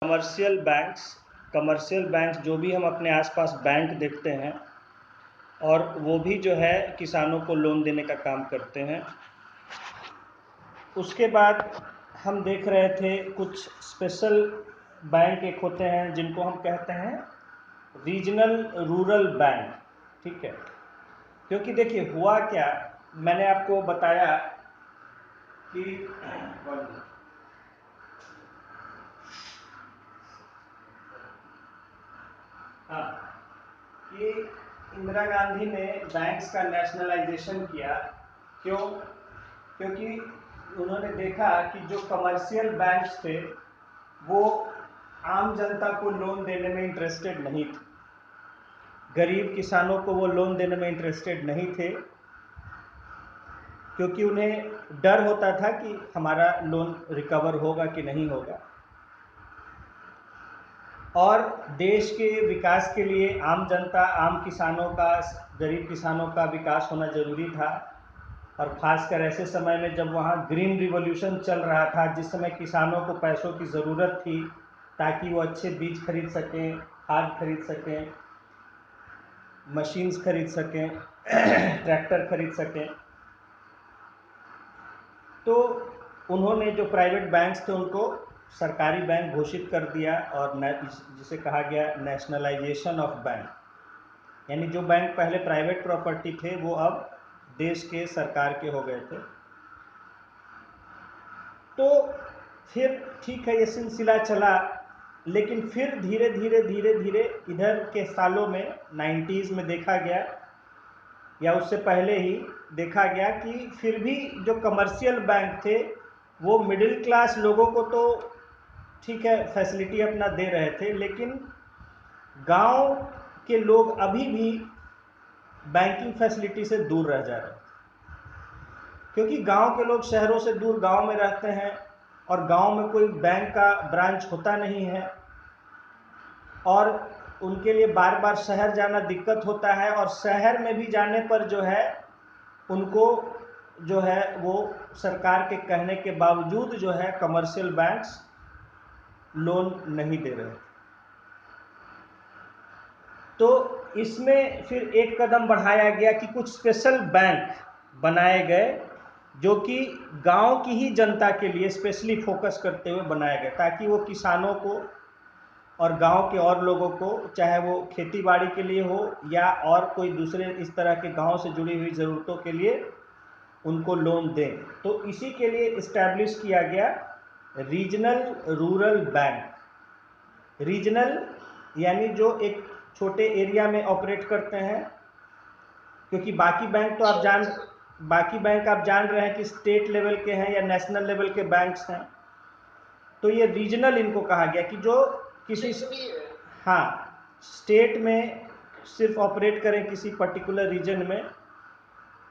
Commercial banks जो भी हम अपने आसपास बैंक देखते हैं और वो भी जो है किसानों को लोन देने का काम करते हैं। उसके बाद हम देख रहे थे कुछ स्पेशल बैंक एक होते हैं जिनको हम कहते हैं रीजनल रूरल बैंक, ठीक है। क्योंकि देखिए हुआ क्या, मैंने आपको बताया कि कि इंदिरा गांधी ने बैंक्स का नेशनलाइजेशन किया। क्यों? क्योंकि उन्होंने देखा कि जो कमर्शियल बैंक्स थे वो आम जनता को लोन देने में इंटरेस्टेड नहीं थे, गरीब किसानों को वो लोन देने में इंटरेस्टेड नहीं थे, क्योंकि उन्हें डर होता था कि हमारा लोन रिकवर होगा कि नहीं होगा। और देश के विकास के लिए आम जनता, आम किसानों का, गरीब किसानों का विकास होना जरूरी था। और खासकर ऐसे समय में जब वहाँ ग्रीन रिवॉल्यूशन चल रहा था, जिस समय किसानों को पैसों की ज़रूरत थी ताकि वो अच्छे बीज खरीद सकें, खाद खरीद सकें, मशीन्स खरीद सकें, ट्रैक्टर खरीद सकें। तो उन्होंने जो प्राइवेट बैंक्स थे उनको सरकारी बैंक घोषित कर दिया और जिसे कहा गया नेशनलाइजेशन ऑफ बैंक, यानी जो बैंक पहले प्राइवेट प्रॉपर्टी थे वो अब देश के सरकार के हो गए थे। तो फिर ठीक है, ये सिलसिला चला, लेकिन फिर धीरे धीरे इधर के सालों में 90s में देखा गया या उससे पहले ही देखा गया कि फिर भी जो कमर्शियल बैंक थे वो मिडिल क्लास लोगों को तो ठीक है फैसिलिटी अपना दे रहे थे, लेकिन गांव के लोग अभी भी बैंकिंग फैसिलिटी से दूर रह जा रहे थे। क्योंकि गांव के लोग शहरों से दूर गांव में रहते हैं और गांव में कोई बैंक का ब्रांच होता नहीं है और उनके लिए बार बार शहर जाना दिक्कत होता है, और शहर में भी जाने पर जो है उनको जो है वो सरकार के कहने के बावजूद जो है कमर्शियल बैंक्स लोन नहीं दे रहे। तो इसमें फिर एक कदम बढ़ाया गया कि कुछ स्पेशल बैंक बनाए गए जो कि गांव की ही जनता के लिए स्पेशली फोकस करते हुए बनाया गया, ताकि वो किसानों को और गांव के और लोगों को, चाहे वो खेती बाड़ी के लिए हो या और कोई दूसरे इस तरह के गांव से जुड़ी हुई ज़रूरतों के लिए, उनको लोन दें। तो इसी के लिए इस्टेब्लिश किया गया रीजनल रूरल बैंक। रीजनल यानी जो एक छोटे एरिया में ऑपरेट करते हैं, क्योंकि बाकी बैंक आप जान रहे हैं कि स्टेट लेवल के हैं या नेशनल लेवल के बैंक्स हैं। तो ये रीजनल इनको कहा गया कि जो किसी स्टेट में सिर्फ ऑपरेट करें किसी पर्टिकुलर रीजन में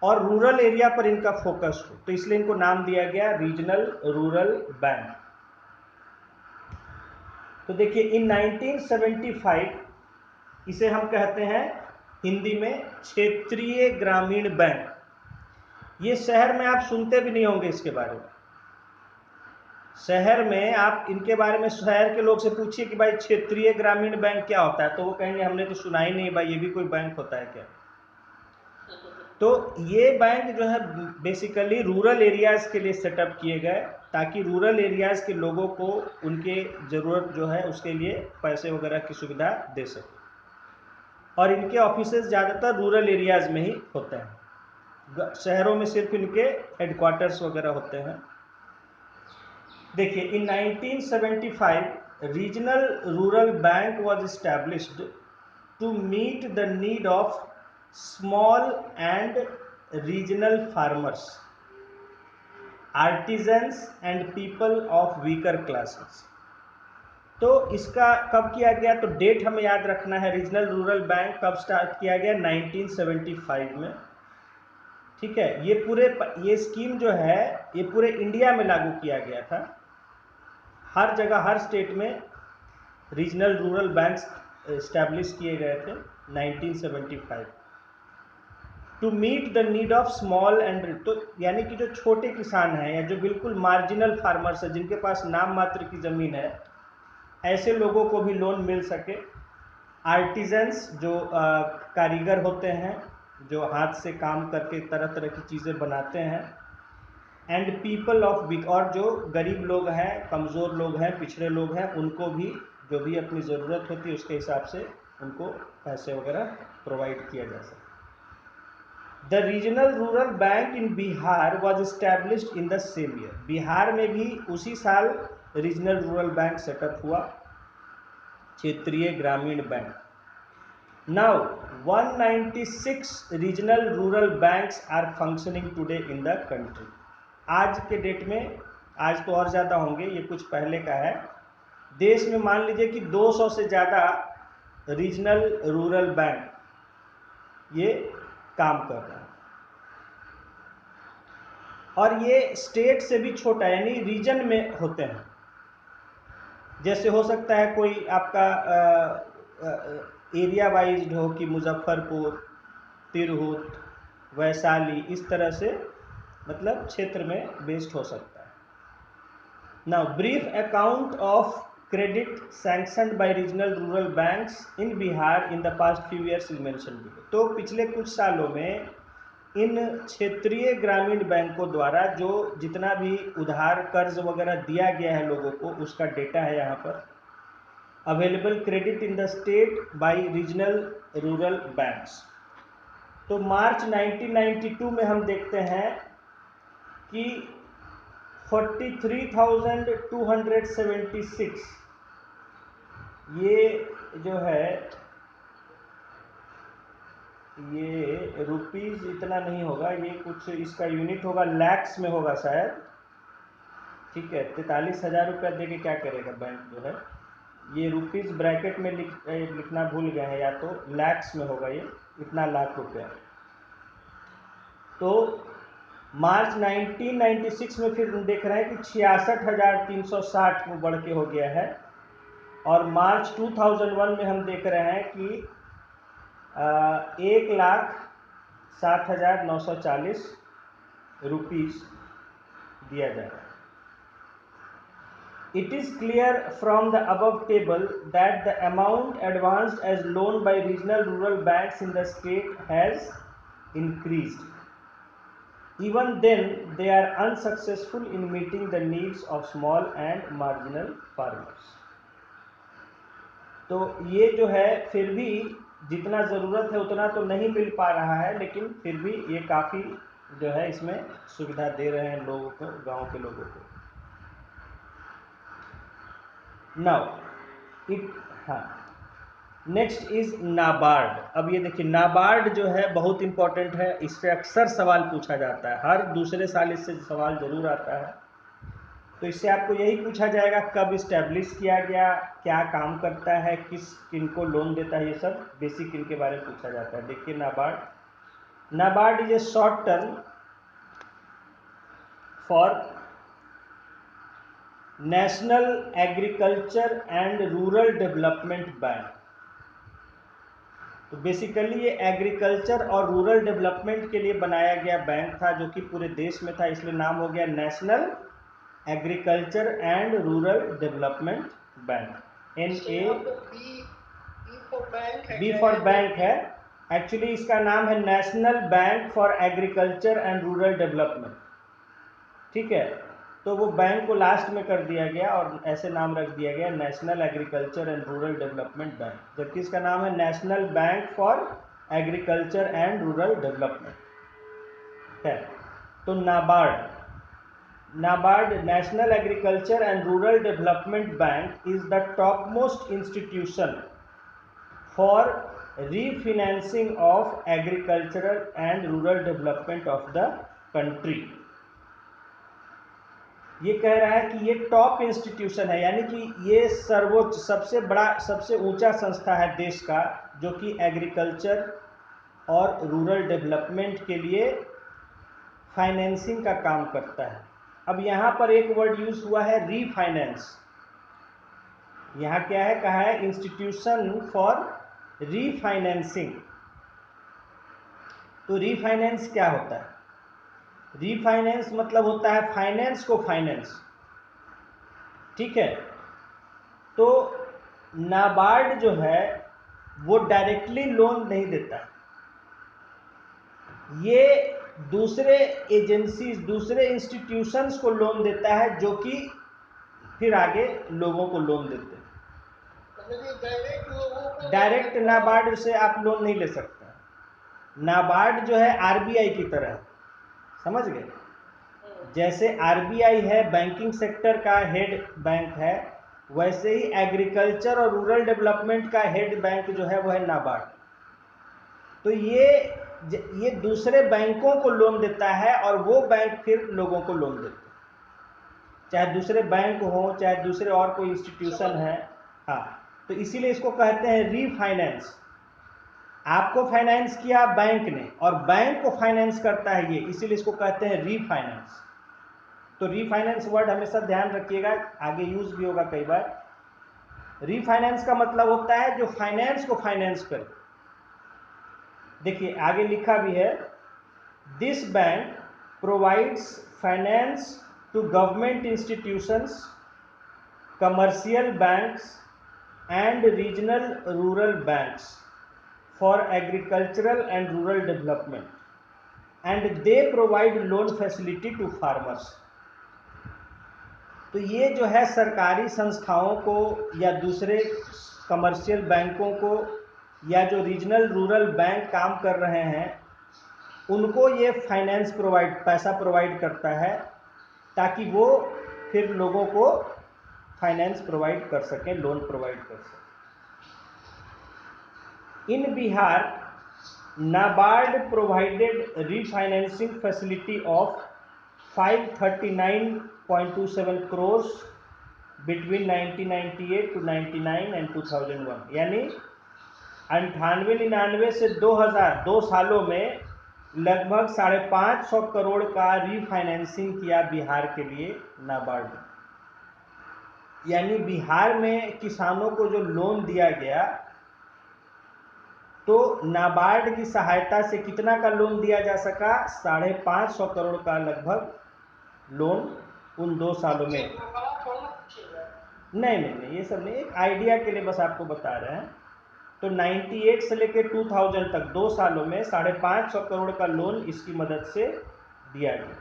और रूरल एरिया पर इनका फोकस हो, तो इसलिए इनको नाम दिया गया रीजनल रूरल बैंक। तो देखिए इन 1975 इसे हम कहते हैं हिंदी में क्षेत्रीय ग्रामीण बैंक। ये शहर में आप सुनते भी नहीं होंगे इसके बारे में। शहर में आप इनके बारे में शहर के लोग से पूछिए कि भाई क्षेत्रीय ग्रामीण बैंक क्या होता है, तो वो कहेंगे हमने तो सुना ही नहीं भाई, ये भी कोई बैंक होता है क्या। तो ये बैंक जो है बेसिकली रूरल एरियाज़ के लिए सेटअप किए गए, ताकि रूरल एरियाज़ के लोगों को उनके ज़रूरत जो है उसके लिए पैसे वगैरह की सुविधा दे सके। और इनके ऑफिसेज ज़्यादातर रूरल एरियाज़ में ही होते हैं, शहरों में सिर्फ इनके हेडक्वार्टर्स वगैरह होते हैं। देखिए in 1975 regional rural bank was established to meet the need of small and regional farmers, artisans and people of weaker classes. तो इसका कब किया गया, तो डेट हमें याद रखना है। रीजनल रूरल बैंक कब स्टार्ट किया गया, 1975 में, ठीक है। ये स्कीम जो है ये पूरे इंडिया में लागू किया गया था। हर जगह हर स्टेट में रीजनल रूरल बैंक्स इस्टेब्लिश किए गए थे 1975 to meet the need of small and, तो यानी कि जो छोटे किसान हैं या जो बिल्कुल मार्जिनल फार्मर्स हैं, जिनके पास नाम मात्र की ज़मीन है, ऐसे लोगों को भी लोन मिल सके। आर्टिजन्स जो कारीगर होते हैं, जो हाथ से काम करके तरह तरह की चीज़ें बनाते हैं। एंड पीपल ऑफ वीक, और जो गरीब लोग हैं, कमज़ोर लोग हैं, पिछड़े लोग हैं, उनको भी जो भी अपनी ज़रूरत होती है उसके हिसाब से उनको पैसे वगैरह प्रोवाइड किया जा सकता है। The regional rural bank in Bihar was established in the same year. Bihar में भी उसी साल रीजनल रूरल बैंक सेटअप हुआ, क्षेत्रीय ग्रामीण bank. Now 196 regional rural banks are functioning today in the country. आज के डेट में, आज तो और ज़्यादा होंगे, ये कुछ पहले का है, देश में मान लीजिए कि 200 से ज़्यादा रीजनल रूरल बैंक ये काम कर रहा है। और ये स्टेट से भी छोटा, यानी रीजन में होते हैं। जैसे हो सकता है कोई आपका एरिया वाइज हो कि मुजफ्फरपुर, तिरहुत, वैशाली, इस तरह से मतलब क्षेत्र में बेस्ड हो सकता है। Now brief account of credit sanctioned by regional rural banks in Bihar in the past few years is mentioned below. तो पिछले कुछ सालों में इन क्षेत्रीय ग्रामीण बैंकों द्वारा जो जितना भी उधार कर्ज वगैरह दिया गया है लोगों को, उसका डेटा है यहाँ पर। Available credit in the state by regional rural banks. तो मार्च 1992 में हम देखते हैं कि 43,276 ये जो है, ये रुपीज़ इतना नहीं होगा, ये कुछ इसका यूनिट होगा, लैक्स में होगा शायद। ठीक है, 43,000 रुपया दे के क्या करेगा बैंक जो है। ये रुपीज़ ब्रैकेट में लिखना भूल गए हैं, या तो लैक्स में होगा, ये इतना लाख रुपया। तो मार्च 1996 में फिर देख रहे हैं कि 66,360 वो बढ़ के हो गया है। और मार्च 2001 में हम देख रहे हैं कि 1,07,940 रुपीज़ दिया जा रहा है। It is clear from the above table that the amount advanced as loan by regional rural banks in the state has increased. Even then, they are unsuccessful in meeting the needs of small and marginal farmers. तो ये जो है फिर भी जितना ज़रूरत है उतना तो नहीं मिल पा रहा है, लेकिन फिर भी ये काफ़ी जो है इसमें सुविधा दे रहे हैं लोगों को, गांव के लोगों को। Now next is NABARD. अब ये देखिए, नाबार्ड जो है बहुत इंपॉर्टेंट है, इससे अक्सर सवाल पूछा जाता है, हर दूसरे साल इससे सवाल जरूर आता है। तो इससे आपको यही पूछा जाएगा कब इस्टेब्लिश किया गया, क्या काम करता है, किनको लोन देता है, ये सब बेसिक इनके बारे में पूछा जाता है। देखिए NABARD is a short term for national agriculture and rural development bank. तो बेसिकली ये एग्रीकल्चर और रूरल डेवलपमेंट के लिए बनाया गया बैंक था, जो कि पूरे देश में था, इसलिए नाम हो गया national agriculture and rural development bank. B for bank है, एक्चुअली इसका नाम है national bank for agriculture and rural development. ठीक है, तो वो बैंक को लास्ट में कर दिया गया और ऐसे नाम रख दिया गया national agriculture and rural development bank, जबकि इसका नाम है national bank for agriculture and rural development है। तो NABARD national agriculture and rural development bank is the top most institution for refinancing of agricultural and rural development of the country. ये कह रहा है कि ये टॉप इंस्टीट्यूशन है, यानी कि ये सर्वोच्च, सबसे बड़ा, सबसे ऊंचा संस्था है देश का, जो कि एग्रीकल्चर और रूरल डेवलपमेंट के लिए फाइनेंसिंग का काम करता है। अब यहाँ पर एक वर्ड यूज हुआ है रीफाइनेंस। यहाँ क्या है, कहा है इंस्टीट्यूशन फॉर रीफाइनेंसिंग। तो रीफाइनेंस क्या होता है? रीफाइनेंस मतलब होता है फाइनेंस को फाइनेंस। ठीक है, तो नाबार्ड जो है वो डायरेक्टली लोन नहीं देता, ये दूसरे एजेंसीज, दूसरे इंस्टीट्यूशंस को लोन देता है जो कि फिर आगे लोगों को लोन देते हैं। डायरेक्ट नाबार्ड से आप लोन नहीं ले सकते। नाबार्ड जो है आरबीआई की तरह, समझ गए? जैसे आरबीआई है बैंकिंग सेक्टर का हेड बैंक है, वैसे ही एग्रीकल्चर और रूरल डेवलपमेंट का हेड बैंक जो है वो है नाबार्ड। तो ये दूसरे बैंकों को लोन देता है और वो बैंक फिर लोगों को लोन देते हैं, चाहे दूसरे बैंक हो चाहे दूसरे और कोई इंस्टीट्यूशन है। हाँ, तो इसीलिए इसको कहते हैं रीफाइनेंस। आपको फाइनेंस किया बैंक ने और बैंक को फाइनेंस करता है ये, इसीलिए इसको कहते हैं रीफाइनेंस। तो रीफाइनेंस वर्ड हमेशा ध्यान रखिएगा, आगे यूज भी होगा कई बार। रीफाइनेंस का मतलब होता है जो फाइनेंस को फाइनेंस करे। देखिए आगे लिखा भी है, this bank provides finance to government institutions, commercial banks and regional rural banks for agricultural and rural development, and they provide loan facility to farmers। तो ये जो है सरकारी संस्थाओं को या दूसरे कमर्शियल बैंकों को या जो रीजनल रूरल बैंक काम कर रहे हैं उनको ये फाइनेंस पैसा प्रोवाइड करता है ताकि वो फिर लोगों को फाइनेंस प्रोवाइड कर सकें, लोन प्रोवाइड कर सकें। In Bihar, NABARD provided refinancing facility of 539.27 crores between 1998 to 99 and 2001, यानी 98-99 से 2000 2 सालों में लगभग 550 करोड़ का रीफाइनेंसिंग किया बिहार के लिए नाबार्ड। यानी बिहार में किसानों को जो लोन दिया गया तो नाबार्ड की सहायता से कितना का लोन दिया जा सका? 550 करोड़ का लगभग लोन उन 2 सालों में। नहीं, ये सब नहीं, एक आइडिया के लिए बस आपको बता रहे हैं। तो 98 से लेकर 2000 तक 2 सालों में 550 करोड़ का लोन इसकी मदद से दिया गया,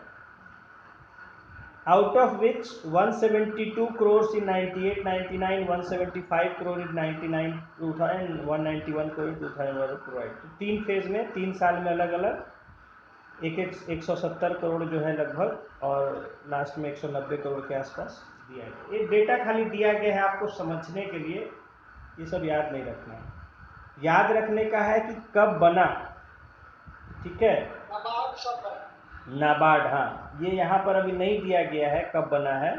out of which 172 crores in 98-99, 175 crore in 99 2000, 191 crore in 2001 provide. तो 3 फेज में 3 साल में अलग अलग 170 करोड़ जो है लगभग, और लास्ट में 190 करोड़ के आसपास दिया गया। ये डेटा खाली दिया गया है आपको समझने के लिए, ये सब याद नहीं रखना है। याद रखने का है कि कब बना, ठीक है? नाबार्ड, हाँ, ये यहाँ पर अभी नहीं दिया गया है कब बना है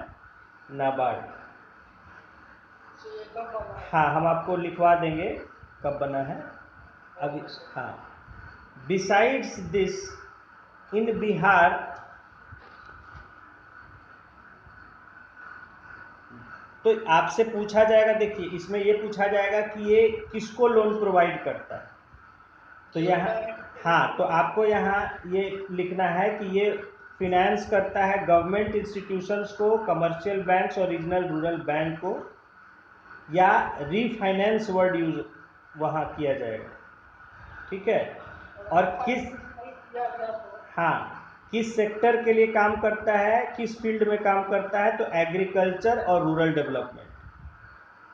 नाबार्ड। हाँ, हम आपको लिखवा देंगे कब बना है अभी। हाँ, बिसाइड्स दिस इन बिहार, तो आपसे पूछा जाएगा, देखिए इसमें ये पूछा जाएगा कि ये किसको लोन प्रोवाइड करता है। तो यहाँ, हाँ, तो आपको यहाँ ये लिखना है कि ये फिनेंस करता है गवर्नमेंट इंस्टीट्यूशंस को, कमर्शियल बैंक्स और रीजनल रूरल बैंक को, या रीफाइनेंस वर्ड यूज वहाँ किया जाएगा, ठीक है? और किस सेक्टर के लिए काम करता है, किस फील्ड में काम करता है? तो एग्रीकल्चर और रूरल डेवलपमेंट।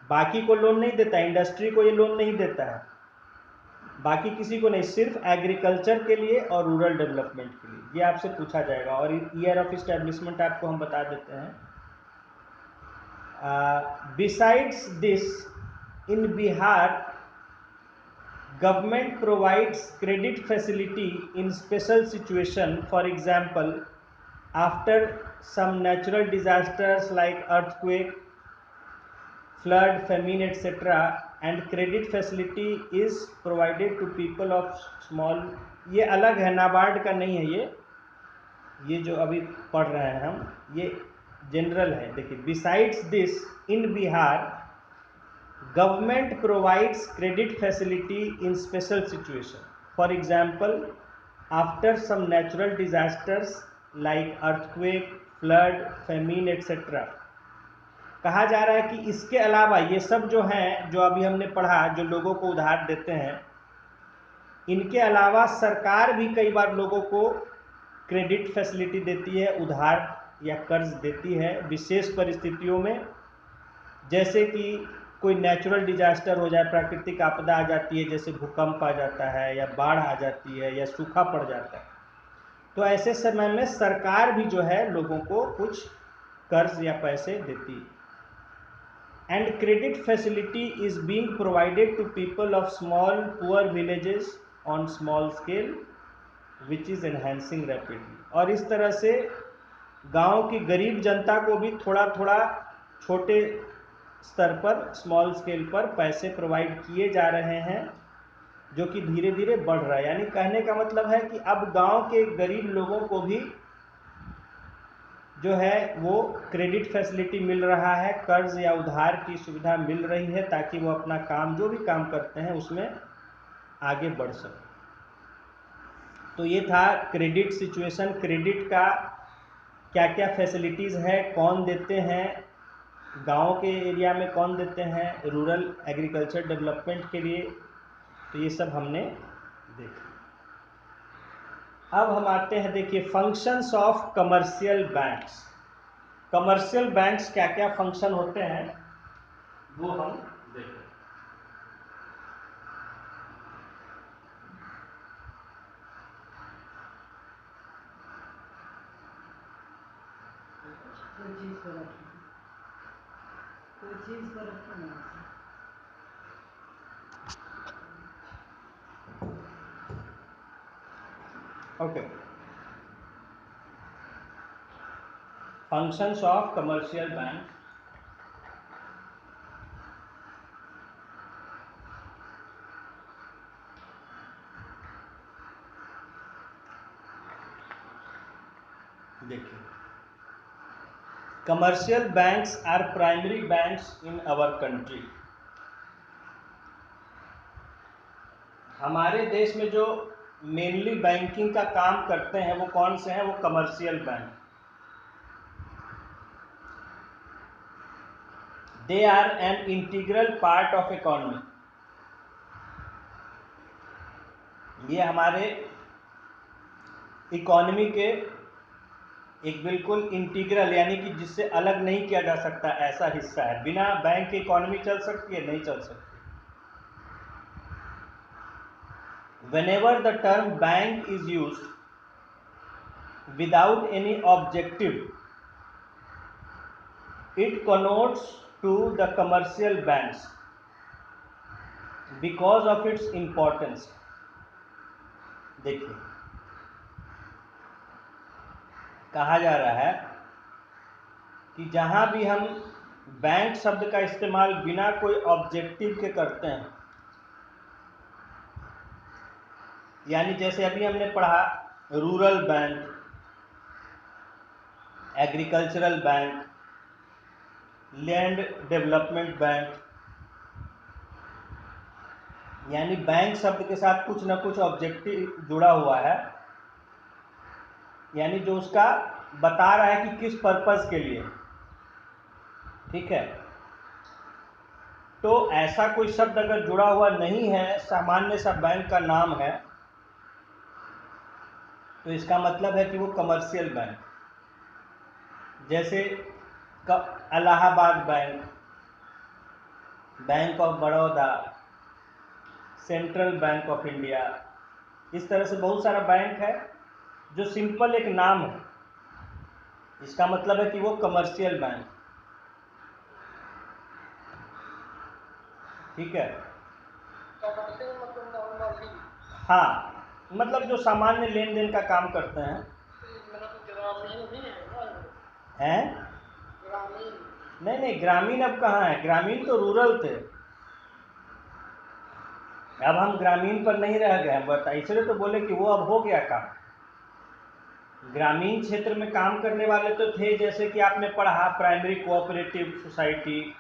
बाकी को लोन नहीं देता, इंडस्ट्री को ये लोन नहीं देता है, बाकी किसी को नहीं, सिर्फ एग्रीकल्चर के लिए और रूरल डेवलपमेंट के लिए। ये आपसे पूछा जाएगा, और ईयर ऑफ इस्टेब्लिशमेंट आपको हम बता देते हैं। Besides this in Bihar, government provides credit facility in special situation, for example after some natural disasters like earthquake, flood, famine, etc., and credit facility is provided to people of small, ये अलग है, नाबार्ड का नहीं है ये जो अभी पढ़ रहे हैं हम, ये जनरल है। देखिए, besides this in Bihar government provides credit facility in special situation, for example after some natural disasters like earthquake, flood, famine, etc., कहा जा रहा है कि इसके अलावा ये सब जो हैं, जो अभी हमने पढ़ा, जो लोगों को उधार देते हैं, इनके अलावा सरकार भी कई बार लोगों को क्रेडिट फैसिलिटी देती है, उधार या कर्ज देती है विशेष परिस्थितियों में, जैसे कि कोई नेचुरल डिजास्टर हो जाए, प्राकृतिक आपदा आ जाती है, जैसे भूकंप आ जाता है या बाढ़ आ जाती है या सूखा पड़ जाता है, तो ऐसे समय में सरकार भी जो है लोगों को कुछ कर्ज या पैसे देती है। And credit facility is being provided to people of small poor villages on small scale which is enhancing rapidly. और इस तरह से गांव की गरीब जनता को भी थोड़ा थोड़ा छोटे स्तर पर, स्मॉल स्केल पर पैसे प्रोवाइड किए जा रहे हैं, जो कि धीरे धीरे बढ़ रहा है। यानी कहने का मतलब है कि अब गांव के गरीब लोगों को भी जो है वो क्रेडिट फैसिलिटी मिल रहा है, कर्ज या उधार की सुविधा मिल रही है, ताकि वो अपना काम, जो भी काम करते हैं, उसमें आगे बढ़ सके। तो ये था क्रेडिट सिचुएशन, क्रेडिट का क्या क्या फैसिलिटीज़ है, कौन देते हैं, गांव के एरिया में कौन देते हैं, रूरल एग्रीकल्चर डेवलपमेंट के लिए, तो ये सब हमने देखा। अब हम आते हैं, देखिए, functions of commercial banks. Commercial banks क्या क्या फंक्शन होते हैं वो हम देखते हैं। Okay, functions of commercial bank. देखिए, commercial banks are primary banks in our country. हमारे देश में जो मेनली बैंकिंग का काम करते हैं वो कौन से हैं? वो commercial bank. They are an integral part of economy. ये हमारे इकोनॉमी के एक बिल्कुल इंटीग्रल, यानी कि जिससे अलग नहीं किया जा सकता ऐसा हिस्सा है। बिना बैंक के इकोनॉमी चल सकती है? नहीं चल सकती। Whenever the term bank is used without any objective, it connotes to the commercial banks because of its importance. देखिए, कहा जा रहा है कि जहां भी हम बैंक शब्द का इस्तेमाल बिना कोई ऑब्जेक्टिव के करते हैं, यानी जैसे अभी हमने पढ़ा rural bank, agricultural bank, land development bank, यानी बैंक शब्द के साथ कुछ ना कुछ ऑब्जेक्टिव जुड़ा हुआ है, यानी जो उसका बता रहा है कि किस पर्पस के लिए। ठीक है, तो ऐसा कोई शब्द अगर जुड़ा हुआ नहीं है, सामान्य सा बैंक का नाम है, तो इसका मतलब है कि वो कमर्शियल बैंक। जैसे Allahabad bank, bank of Baroda, central bank of India, इस तरह से बहुत सारा बैंक है जो सिंपल एक नाम है, इसका मतलब है कि वो कमर्शियल बैंक। ठीक है, हाँ, मतलब जो सामान्य लेन देन का काम करते हैं। हैं? नहीं नहीं, ग्रामीण अब कहाँ है, ग्रामीण तो रूरल थे, अब हम ग्रामीण पर नहीं रह गए, बट इसलिए तो बोले कि वो अब हो गया काम। ग्रामीण क्षेत्र में काम करने वाले तो थे, जैसे कि आपने पढ़ा primary cooperative society,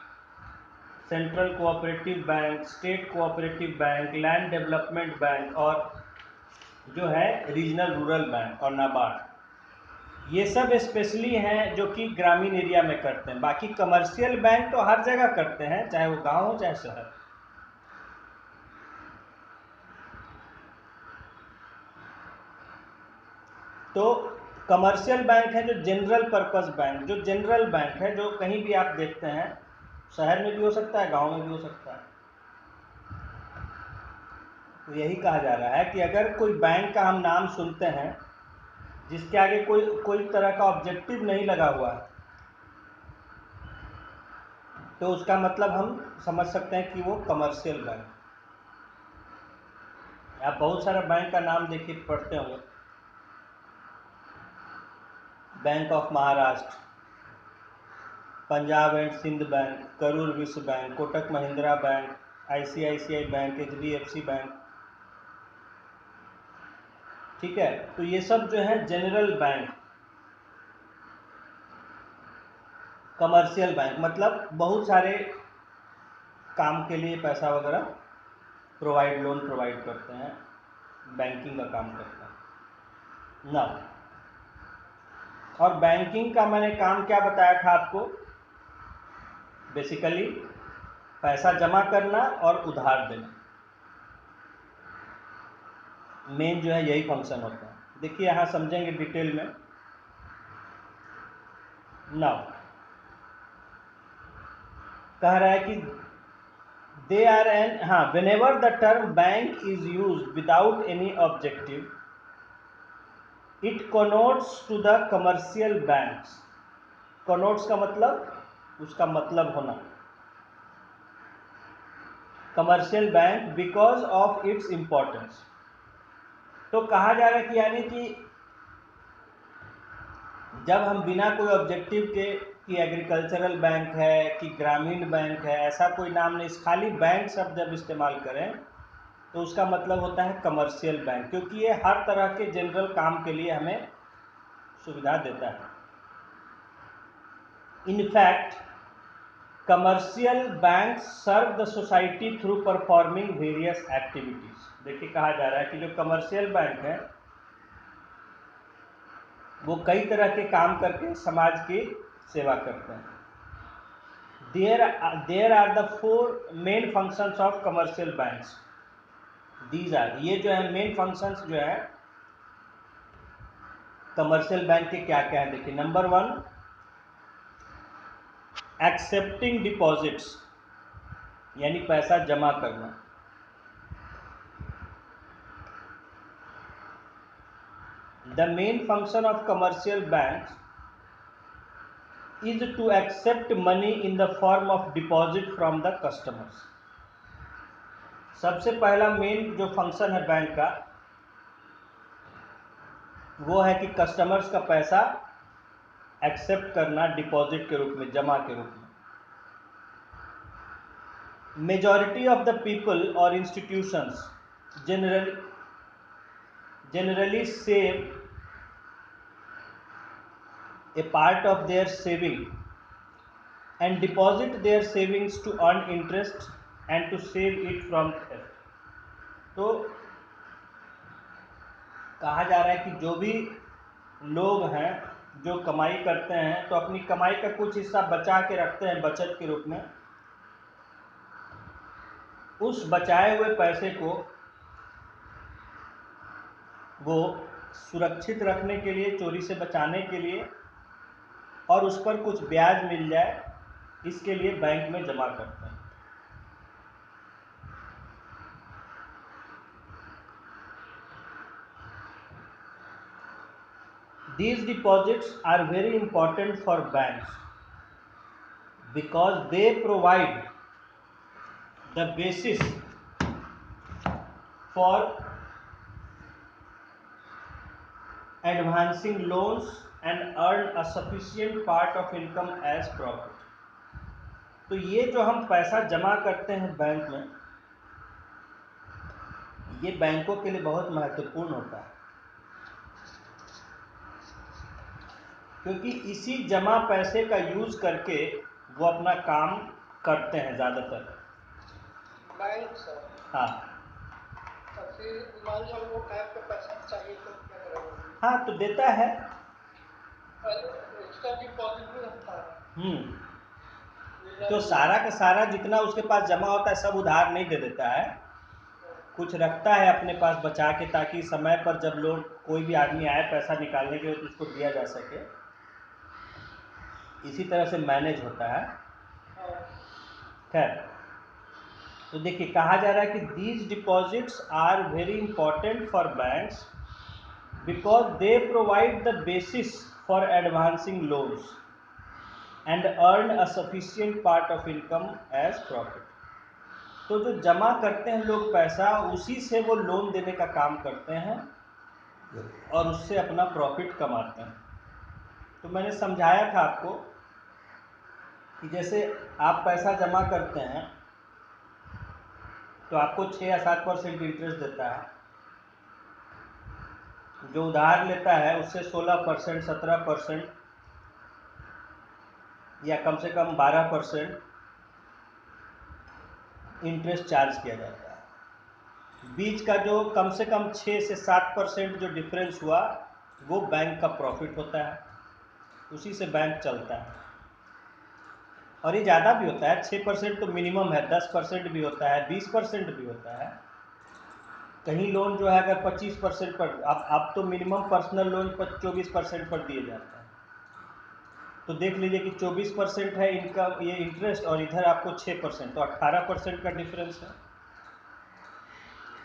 central cooperative bank, state cooperative bank, land development bank और जो है रीजनल रूरल बैंक और नाबार्ड। ये सब स्पेशली हैं जो कि ग्रामीण एरिया में करते हैं। बाकी कमर्शियल बैंक तो हर जगह करते हैं, चाहे वो गांव हो चाहे शहर। तो कमर्शियल बैंक है जो जनरल पर्पस बैंक, जो जनरल बैंक है, जो कहीं भी आप देखते हैं, शहर में भी हो सकता है, गांव में भी हो सकता है। तो यही कहा जा रहा है कि अगर कोई बैंक का हम नाम सुनते हैं जिसके आगे कोई तरह का ऑब्जेक्टिव नहीं लगा हुआ है, तो उसका मतलब हम समझ सकते हैं कि वो कमर्शियल बैंक। आप बहुत सारा बैंक का नाम देखिए, पढ़ते होंगे। Bank of Maharashtra, Punjab and Sind bank, Karur Vysya bank, Kotak Mahindra bank, ICICI bank, HDFC bank. ठीक है, तो ये सब जो है जनरल बैंक। कमर्शियल बैंक मतलब बहुत सारे काम के लिए पैसा वगैरह लोन प्रोवाइड करते हैं, बैंकिंग का काम करते हैं ना। और बैंकिंग का मैंने काम क्या बताया था आपको? बेसिकली पैसा जमा करना और उधार देना, मेन जो है यही फंक्शन होता है। देखिए यहाँ समझेंगे डिटेल में। नाउ कह रहा है कि दे आर एन, हाँ, whenever the term bank is used without any objective it connotes to the commercial banks. Connotes का मतलब उसका मतलब होना, commercial bank because of its importance. तो कहा जा रहा है कि यानी कि जब हम बिना कोई ऑब्जेक्टिव के कि एग्रीकल्चरल बैंक है कि ग्रामीण बैंक है, ऐसा कोई नाम नहीं, खाली बैंक शब्द जब इस्तेमाल करें तो उसका मतलब होता है कमर्शियल बैंक, क्योंकि ये हर तरह के जनरल काम के लिए हमें सुविधा देता है। In fact commercial bank serve the society through performing various activities. देखिए कहा जा रहा है कि जो कमर्शियल बैंक है वो कई तरह के काम करके समाज की सेवा करते हैं। There are the 4 main functions of commercial banks. These are, ये जो है मेन फंक्शंस जो है कमर्शियल बैंक के क्या क्या है। देखिए, नंबर 1 एक्सेप्टिंग डिपॉजिट्स, यानी पैसा जमा करना। The main function of commercial bank is to accept money in the form of deposit from the customers। सबसे पहला मेन जो फंक्शन है बैंक का वो है कि कस्टमर्स का पैसा एक्सेप्ट करना डिपॉजिट के रूप में, जमा के रूप में। मेजॉरिटी ऑफ द पीपल और institutions generally save a part of their saving and deposit their savings to earn interest and to save it from theft। तो कहा जा रहा है कि जो भी लोग हैं जो कमाई करते हैं तो अपनी कमाई का कुछ हिस्सा बचा के रखते हैं बचत के रूप में। उस बचाए हुए पैसे को वो सुरक्षित रखने के लिए, चोरी से बचाने के लिए और उस पर कुछ ब्याज मिल जाए, इसके लिए बैंक में जमा करते हैं। These deposits are very important for banks because they provide the basis for advancing loans and earn a sufficient part of income as profit। तो ये जो हम पैसा जमा करते हैं बैंक में, ये बैंकों के लिए बहुत महत्वपूर्ण होता है, क्योंकि इसी जमा पैसे का यूज करके वो अपना काम करते हैं ज़्यादातर बैंक से। हाँ, तो फिर मान लो वो टाइप का पैसा चाहिए तो क्या करेंगे? हाँ, तो देता है, एक्स्ट्रा डिपॉजिट भी रखता है। तो सारा का सारा जितना उसके पास जमा होता है सब उधार नहीं दे देता है, कुछ रखता है अपने पास बचा के, ताकि समय पर जब लोग कोई भी आदमी आए पैसा निकालने के लिए तो उसको दिया जा सके। इसी तरह से मैनेज होता है। खैर, तो देखिए कहा जा रहा है कि these deposits are very important for banks because they provide the basis for advancing loans and earn a sufficient part of income as profit. तो जो जमा करते हैं लोग पैसा, उसी से वो लोन देने का काम करते हैं और उससे अपना प्रॉफिट कमाते हैं। तो मैंने समझाया था आपको कि जैसे आप पैसा जमा करते हैं तो आपको 6 या 7% इंटरेस्ट देता है, जो उधार लेता है उससे 16%, 17% या कम से कम 12% इंटरेस्ट चार्ज किया जाता है। बीच का जो कम से कम 6 से 7% जो डिफरेंस हुआ वो बैंक का प्रॉफिट होता है, उसी से बैंक चलता है। और ये ज़्यादा भी होता है, 6% तो मिनिमम है, 10% भी होता है, 20% भी होता है। कहीं लोन जो है अगर 25% पर, अब तो मिनिमम पर्सनल लोन 24% पर दिए जाते हैं। तो देख लीजिए कि 24% है इनका ये इंटरेस्ट और इधर आपको 6%, तो 18% का डिफरेंस है।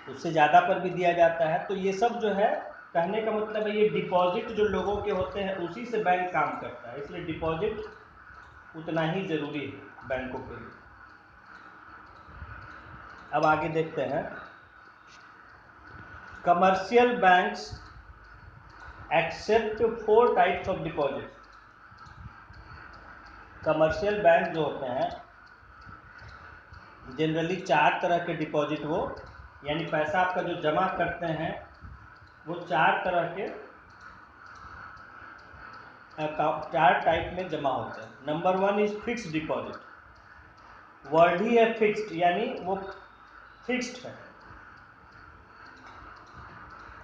उससे ज़्यादा पर भी दिया जाता है। तो ये सब जो है, कहने का मतलब है ये डिपॉजिट जो लोगों के होते हैं उसी से बैंक काम करता है, इसलिए डिपॉजिट उतना ही ज़रूरी है बैंकों के लिए। अब आगे देखते हैं, commercial banks accept 4 types of deposit. Commercial bank जो होते हैं जनरली 4 तरह के डिपॉजिट, वो यानी पैसा आपका जो जमा करते हैं वो 4 तरह के 4 टाइप में जमा होते हैं। Number 1 is fixed deposit. Word ही है फिक्स्ड, यानी वो फिक्स्ड है।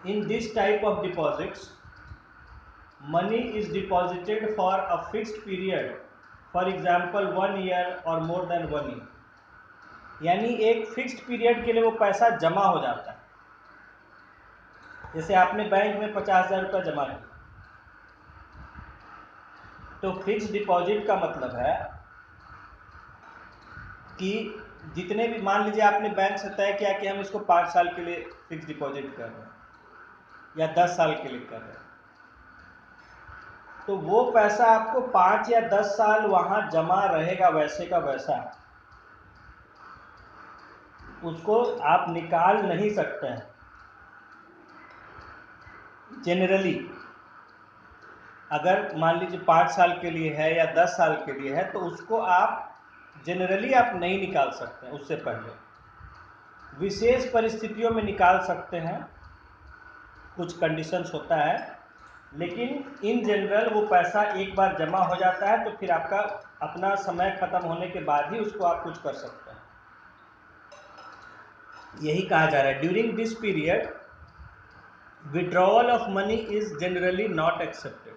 In this type of deposits money is deposited for a fixed period, for example 1 year और मोर देन 1 ईयर। यानी एक फिक्स्ड पीरियड के लिए वो पैसा जमा हो जाता है। जैसे आपने बैंक में 50,000 रुपये जमा किया, तो फिक्स्ड डिपॉजिट का मतलब है कि जितने भी, मान लीजिए आपने बैंक से तय किया कि हम इसको 5 साल के लिए फिक्स डिपॉजिट कर रहे हैं या 10 साल के लिए कर रहे हैं, तो वो पैसा आपको 5 या 10 साल वहां जमा रहेगा वैसे का वैसा, उसको आप निकाल नहीं सकते हैं जनरली। अगर मान लीजिए 5 साल के लिए है या 10 साल के लिए है तो उसको आप जनरली आप नहीं निकाल सकते हैं। उससे पहले विशेष परिस्थितियों में निकाल सकते हैं, कुछ कंडीशंस होता है, लेकिन इन जनरल वो पैसा एक बार जमा हो जाता है तो फिर आपका अपना समय खत्म होने के बाद ही उसको आप कुछ कर सकते हैं। यही कहा जा रहा है, during this period withdrawal of money is generally not accepted.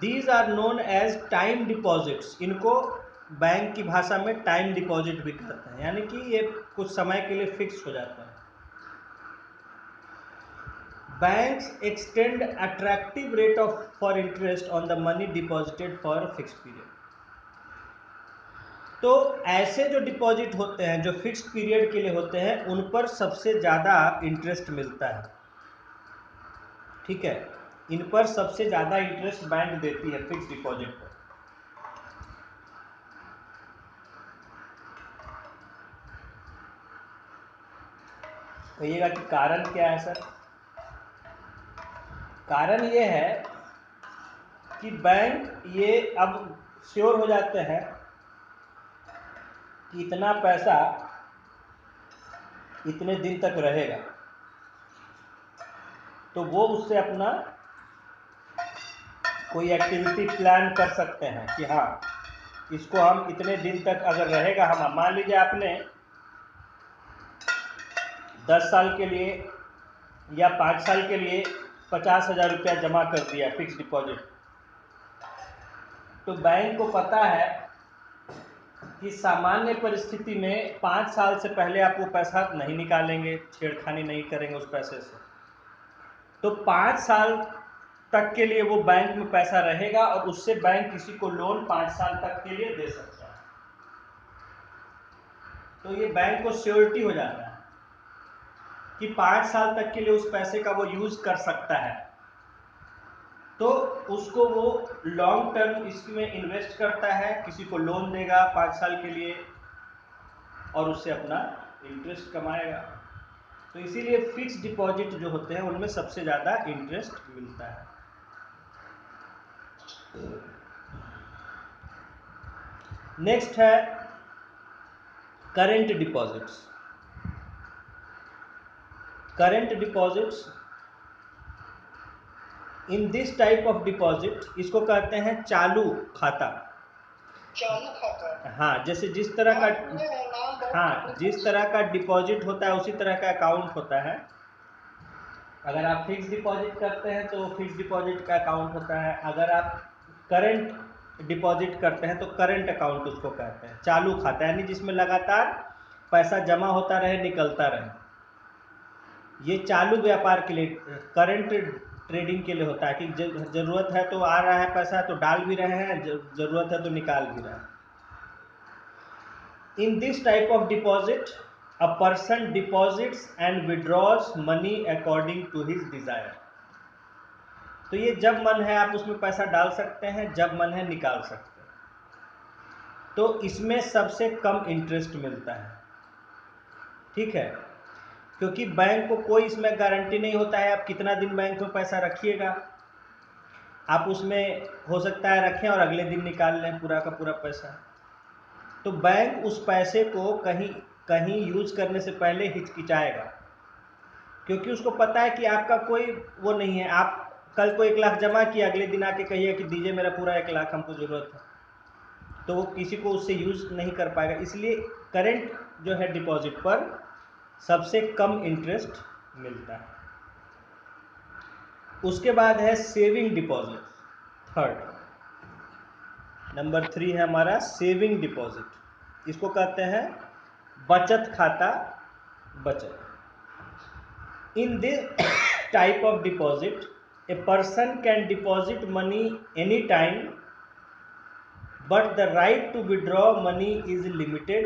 These are known as time deposits. इनको बैंक की भाषा में टाइम डिपॉजिट भी कहते हैं, यानी कि ये कुछ समय के लिए फिक्स हो जाता है। Banks extend attractive rate of for interest on the money deposited for a fixed period. तो ऐसे जो डिपॉजिट होते हैं जो फिक्स्ड पीरियड के लिए होते हैं उन पर सबसे ज़्यादा इंटरेस्ट मिलता है। ठीक है, इन पर सबसे ज़्यादा इंटरेस्ट बैंक देती है फिक्स्ड डिपॉजिट पर। कहिएगा कि कारण क्या है सर? कारण ये है कि बैंक ये अब श्योर हो जाते हैं कि इतना पैसा इतने दिन तक रहेगा, तो वो उससे अपना कोई एक्टिविटी प्लान कर सकते हैं कि हाँ इसको हम इतने दिन तक अगर रहेगा, हम मान लीजिए आपने 10 साल के लिए या 5 साल के लिए 50,000 रुपया जमा कर दिया फिक्स डिपॉजिट, तो बैंक को पता है कि सामान्य परिस्थिति में 5 साल से पहले आप वो पैसा नहीं निकालेंगे, छेड़खानी नहीं करेंगे उस पैसे से, तो 5 साल तक के लिए वो बैंक में पैसा रहेगा और उससे बैंक किसी को लोन 5 साल तक के लिए दे सकता है। तो ये बैंक को श्योरिटी हो जाता है कि 5 साल तक के लिए उस पैसे का वो यूज कर सकता है, तो उसको वो लॉन्ग टर्म इसमें इन्वेस्ट करता है, किसी को लोन देगा 5 साल के लिए और उससे अपना इंटरेस्ट कमाएगा। तो इसीलिए फिक्स डिपॉजिट जो होते हैं उनमें सबसे ज़्यादा इंटरेस्ट मिलता है। नेक्स्ट है current deposits. Current deposits, in this type of deposit, इसको कहते हैं चालू खाता। चालू खाता। हाँ, जैसे जिस तरह का, हाँ, जिस तरह का डिपॉजिट होता है उसी तरह का अकाउंट होता है। अगर आप फिक्स डिपॉजिट करते हैं तो फिक्स डिपॉजिट का अकाउंट होता है, अगर आप करंट डिपॉजिट करते हैं तो करंट अकाउंट उसको कहते हैं। चालू खाता यानी जिसमें लगातार पैसा जमा होता रहे, निकलता रहे। ये चालू व्यापार के लिए, करंट ट्रेडिंग के लिए होता है कि जरूरत है तो आ रहा है पैसा तो डाल भी रहे हैं, जरूरत है तो निकाल भी रहे हैं। इन this type of deposit a person deposits and withdraws money according to his desire। तो ये जब मन है आप उसमें पैसा डाल सकते हैं, जब मन है निकाल सकते हैं। तो इसमें सबसे कम इंटरेस्ट मिलता है, ठीक है, क्योंकि बैंक को कोई इसमें गारंटी नहीं होता है आप कितना दिन बैंक में पैसा रखिएगा। आप उसमें हो सकता है रखें और अगले दिन निकाल लें पूरा का पूरा पैसा। तो बैंक उस पैसे को कहीं यूज करने से पहले हिचकिचाएगा, क्योंकि उसको पता है कि आपका कोई वो नहीं है। आप कल को 1 लाख जमा किया, अगले दिन आके कहिए कि दीजिए मेरा पूरा 1 लाख हमको ज़रूरत है, तो वो किसी को उससे यूज नहीं कर पाएगा। इसलिए करंट जो है डिपॉजिट पर सबसे कम इंटरेस्ट मिलता है। उसके बाद है सेविंग डिपॉजिट, थर्ड। नंबर 3 है हमारा सेविंग डिपॉजिट। इसको कहते हैं बचत खाता, बचत। In this type of deposit a person can deposit money any time, but the right to withdraw money is limited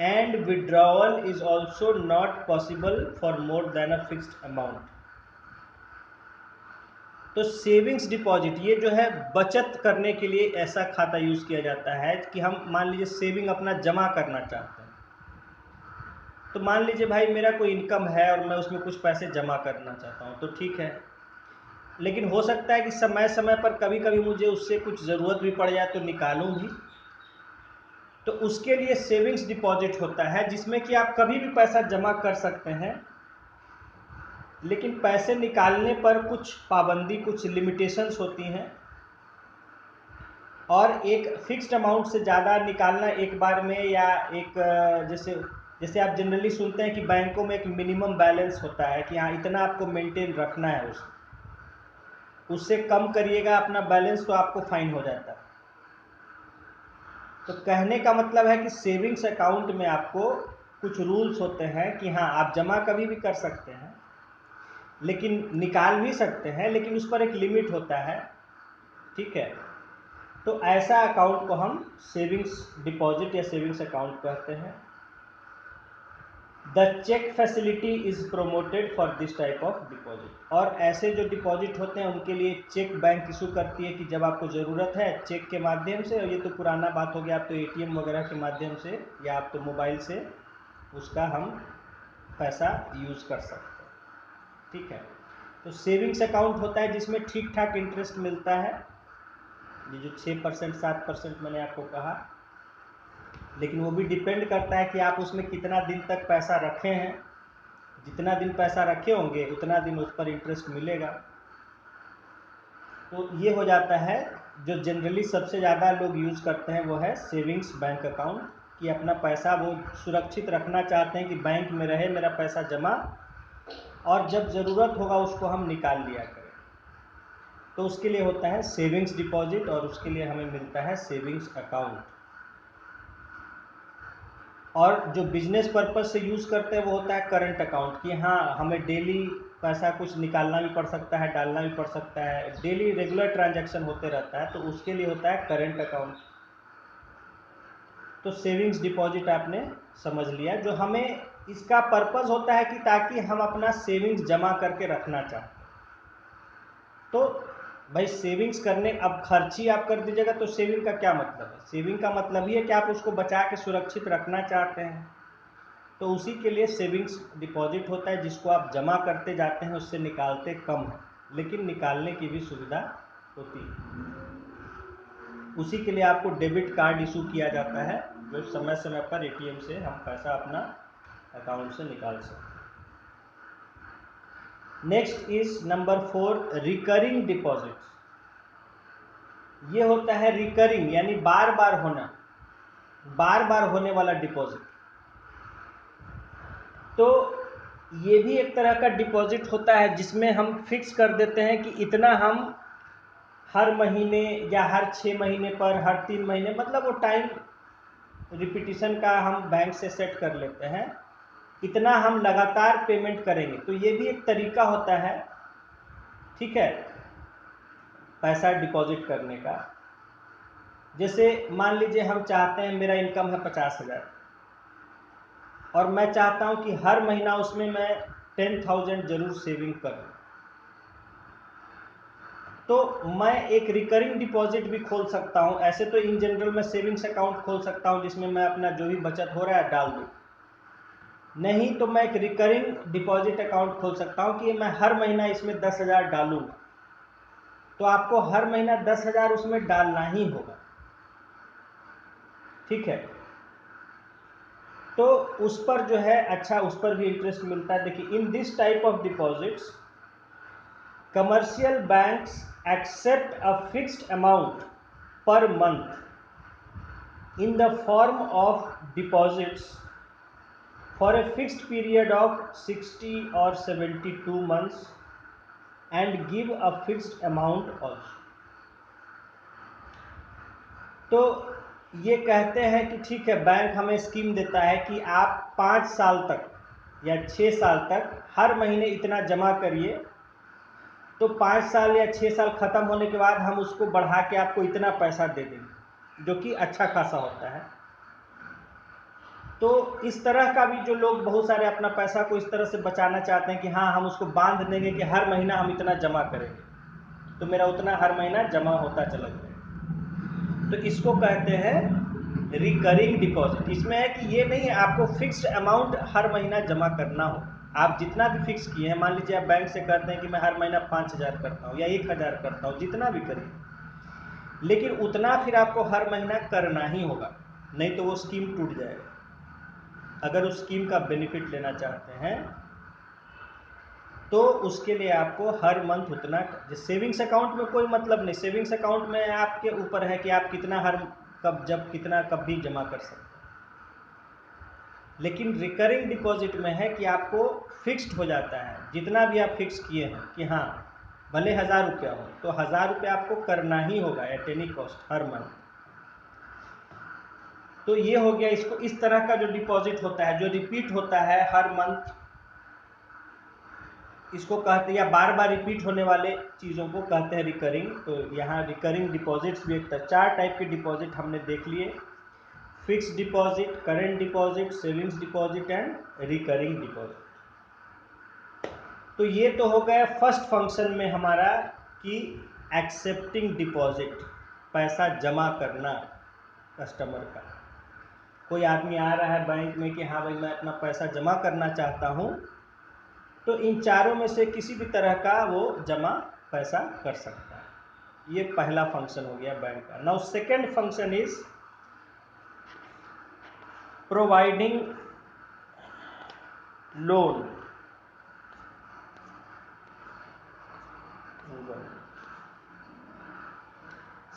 and withdrawal is also not possible for more than a fixed amount. तो savings deposit ये जो है बचत करने के लिए ऐसा खाता यूज किया जाता है कि हम मान लीजिए सेविंग अपना जमा करना चाहते हैं, तो मान लीजिए भाई मेरा कोई इनकम है और मैं उसमें कुछ पैसे जमा करना चाहता हूँ, तो ठीक है, लेकिन हो सकता है कि समय समय पर कभी कभी मुझे उससे कुछ ज़रूरत भी पड़ जाए तो निकालूं भी। तो उसके लिए सेविंग्स डिपॉजिट होता है जिसमें कि आप कभी भी पैसा जमा कर सकते हैं, लेकिन पैसे निकालने पर कुछ पाबंदी, कुछ लिमिटेशंस होती हैं, और एक फिक्स्ड अमाउंट से ज़्यादा निकालना एक बार में, या एक जैसे आप जनरली सुनते हैं कि बैंकों में एक मिनिमम बैलेंस होता है कि हाँ इतना आपको मेंटेन रखना है, उससे कम करिएगा अपना बैलेंस तो आपको फाइन हो जाता है। तो कहने का मतलब है कि सेविंग्स अकाउंट में आपको कुछ रूल्स होते हैं कि हाँ आप जमा कभी भी कर सकते हैं, लेकिन निकाल भी सकते हैं, लेकिन उस पर एक लिमिट होता है, ठीक है। तो ऐसा अकाउंट को हम सेविंग्स डिपॉजिट या सेविंग्स अकाउंट कहते हैं। The cheque facility is promoted for this type of deposit. और ऐसे जो डिपॉजिट होते हैं उनके लिए चेक बैंक इशू करती है कि जब आपको ज़रूरत है चेक के माध्यम से, और ये तो पुराना बात हो गया, आप तो ATM वगैरह के माध्यम से या आप तो मोबाइल से उसका हम पैसा यूज़ कर सकते हैं, ठीक है। तो सेविंग्स अकाउंट होता है जिसमें ठीक ठाक इंटरेस्ट मिलता है, ये जो 6% 7% मैंने आपको कहा, लेकिन वो भी डिपेंड करता है कि आप उसमें कितना दिन तक पैसा रखे हैं। जितना दिन पैसा रखे होंगे उतना दिन उस पर इंटरेस्ट मिलेगा। तो ये हो जाता है, जो जनरली सबसे ज़्यादा लोग यूज़ करते हैं वो है सेविंग्स बैंक अकाउंट, कि अपना पैसा वो सुरक्षित रखना चाहते हैं कि बैंक में रहे मेरा पैसा जमा, और जब ज़रूरत होगा उसको हम निकाल लिया करें। तो उसके लिए होता है सेविंग्स डिपॉजिट और उसके लिए हमें मिलता है सेविंग्स अकाउंट। और जो बिजनेस पर्पज से यूज़ करते हैं वो होता है करंट अकाउंट, कि हाँ हमें डेली पैसा कुछ निकालना भी पड़ सकता है, डालना भी पड़ सकता है, डेली रेगुलर ट्रांजैक्शन होते रहता है, तो उसके लिए होता है करंट अकाउंट। तो सेविंग्स डिपॉजिट आपने समझ लिया। जो हमें इसका पर्पस होता है कि ताकि हम अपना सेविंग्स जमा करके रखना चाहते हैं। तो भाई सेविंग्स करने, अब खर्च ही आप कर दीजिएगा तो सेविंग का क्या मतलब है? सेविंग का मतलब ही है कि आप उसको बचा के सुरक्षित रखना चाहते हैं। तो उसी के लिए सेविंग्स डिपॉजिट होता है, जिसको आप जमा करते जाते हैं, उससे निकालते कम है, लेकिन निकालने की भी सुविधा होती है। उसी के लिए आपको डेबिट कार्ड इशू किया जाता है, जो समय समय पर एटीएम से हम पैसा अपना अकाउंट से निकाल सकते हैं। Next is number 4, recurring deposits. ये होता है रिकरिंग, यानी बार बार होने वाला डिपॉजिट। तो ये भी एक तरह का डिपॉजिट होता है जिसमें हम फिक्स कर देते हैं कि इतना हम हर महीने या हर 6 महीने पर, हर 3 महीने, मतलब वो टाइम रिपीटिशन का हम बैंक से सेट कर लेते हैं, इतना हम लगातार पेमेंट करेंगे। तो ये भी एक तरीका होता है, ठीक है, पैसा डिपॉजिट करने का। जैसे मान लीजिए हम चाहते हैं, मेरा इनकम है 50,000 और मैं चाहता हूं कि हर महीना उसमें मैं 10,000 जरूर सेविंग करूं। तो मैं एक रिकरिंग डिपॉजिट भी खोल सकता हूं। ऐसे तो इन जनरल मैं सेविंग्स अकाउंट खोल सकता हूं जिसमें मैं अपना जो भी बचत हो रहा है डाल दूं। नहीं तो मैं एक रिकरिंग डिपॉजिट अकाउंट खोल सकता हूं कि मैं हर महीना इसमें 10,000 डालूंगा। तो आपको हर महीना 10,000 उसमें डालना ही होगा, ठीक है। तो उस पर जो है अच्छा, उस पर भी इंटरेस्ट मिलता है। देखिए, in this type of deposits commercial banks accept a fixed amount per month in the form of deposits for a fixed period of 60 or 72 months and give a fixed amount also। तो ये कहते हैं कि ठीक है, bank हमें scheme देता है कि आप 5 साल तक या 6 साल तक हर महीने इतना जमा करिए। तो 5 साल या 6 साल खत्म होने के बाद हम उसको बढ़ा के आपको इतना पैसा दे देंगे, जो कि अच्छा खासा होता है। तो इस तरह का भी जो लोग बहुत सारे अपना पैसा को इस तरह से बचाना चाहते हैं कि हाँ हम उसको बांध देंगे कि हर महीना हम इतना जमा करेंगे, तो मेरा उतना हर महीना जमा होता चला जाएगा। तो इसको कहते हैं रिकरिंग डिपॉजिट। इसमें है कि ये नहीं है आपको फिक्स्ड अमाउंट हर महीना जमा करना हो। आप जितना भी फिक्स किए हैं, मान लीजिए आप बैंक से कहते हैं कि मैं हर महीना 5,000 करता हूँ या 1,000 करता हूँ, जितना भी करिए, लेकिन उतना फिर आपको हर महीना करना ही होगा, नहीं तो वो स्कीम टूट जाएगा। अगर उस स्कीम का बेनिफिट लेना चाहते हैं तो उसके लिए आपको हर मंथ उतना। सेविंग्स अकाउंट में कोई मतलब नहीं, सेविंग्स अकाउंट में आपके ऊपर है कि आप कितना हर कब जब कितना कब भी जमा कर सकते हैं। लेकिन रिकरिंग डिपॉजिट में है कि आपको फिक्स्ड हो जाता है, जितना भी आप फिक्स किए हैं कि हाँ भले 1,000 रुपया हो तो 1,000 रुपया आपको करना ही होगा at any cost her month. तो ये हो गया। इसको इस तरह का जो डिपॉजिट होता है, जो रिपीट होता है हर मंथ, इसको कहते हैं, या बार बार रिपीट होने वाले चीज़ों को कहते हैं रिकरिंग। तो यहाँ रिकरिंग डिपॉजिट्स भी एक 4 टाइप के डिपॉजिट हमने देख लिए: fixed deposit, current deposit, savings deposit and recurring deposit. तो ये तो हो गया फर्स्ट फंक्शन में हमारा कि एक्सेप्टिंग डिपॉजिट, पैसा जमा करना कस्टमर का। कोई आदमी आ रहा है बैंक में कि हाँ भाई मैं अपना पैसा जमा करना चाहता हूँ, तो इन चारों में से किसी भी तरह का वो जमा पैसा कर सकता है। ये पहला फंक्शन हो गया बैंक का। Now second function is providing loan.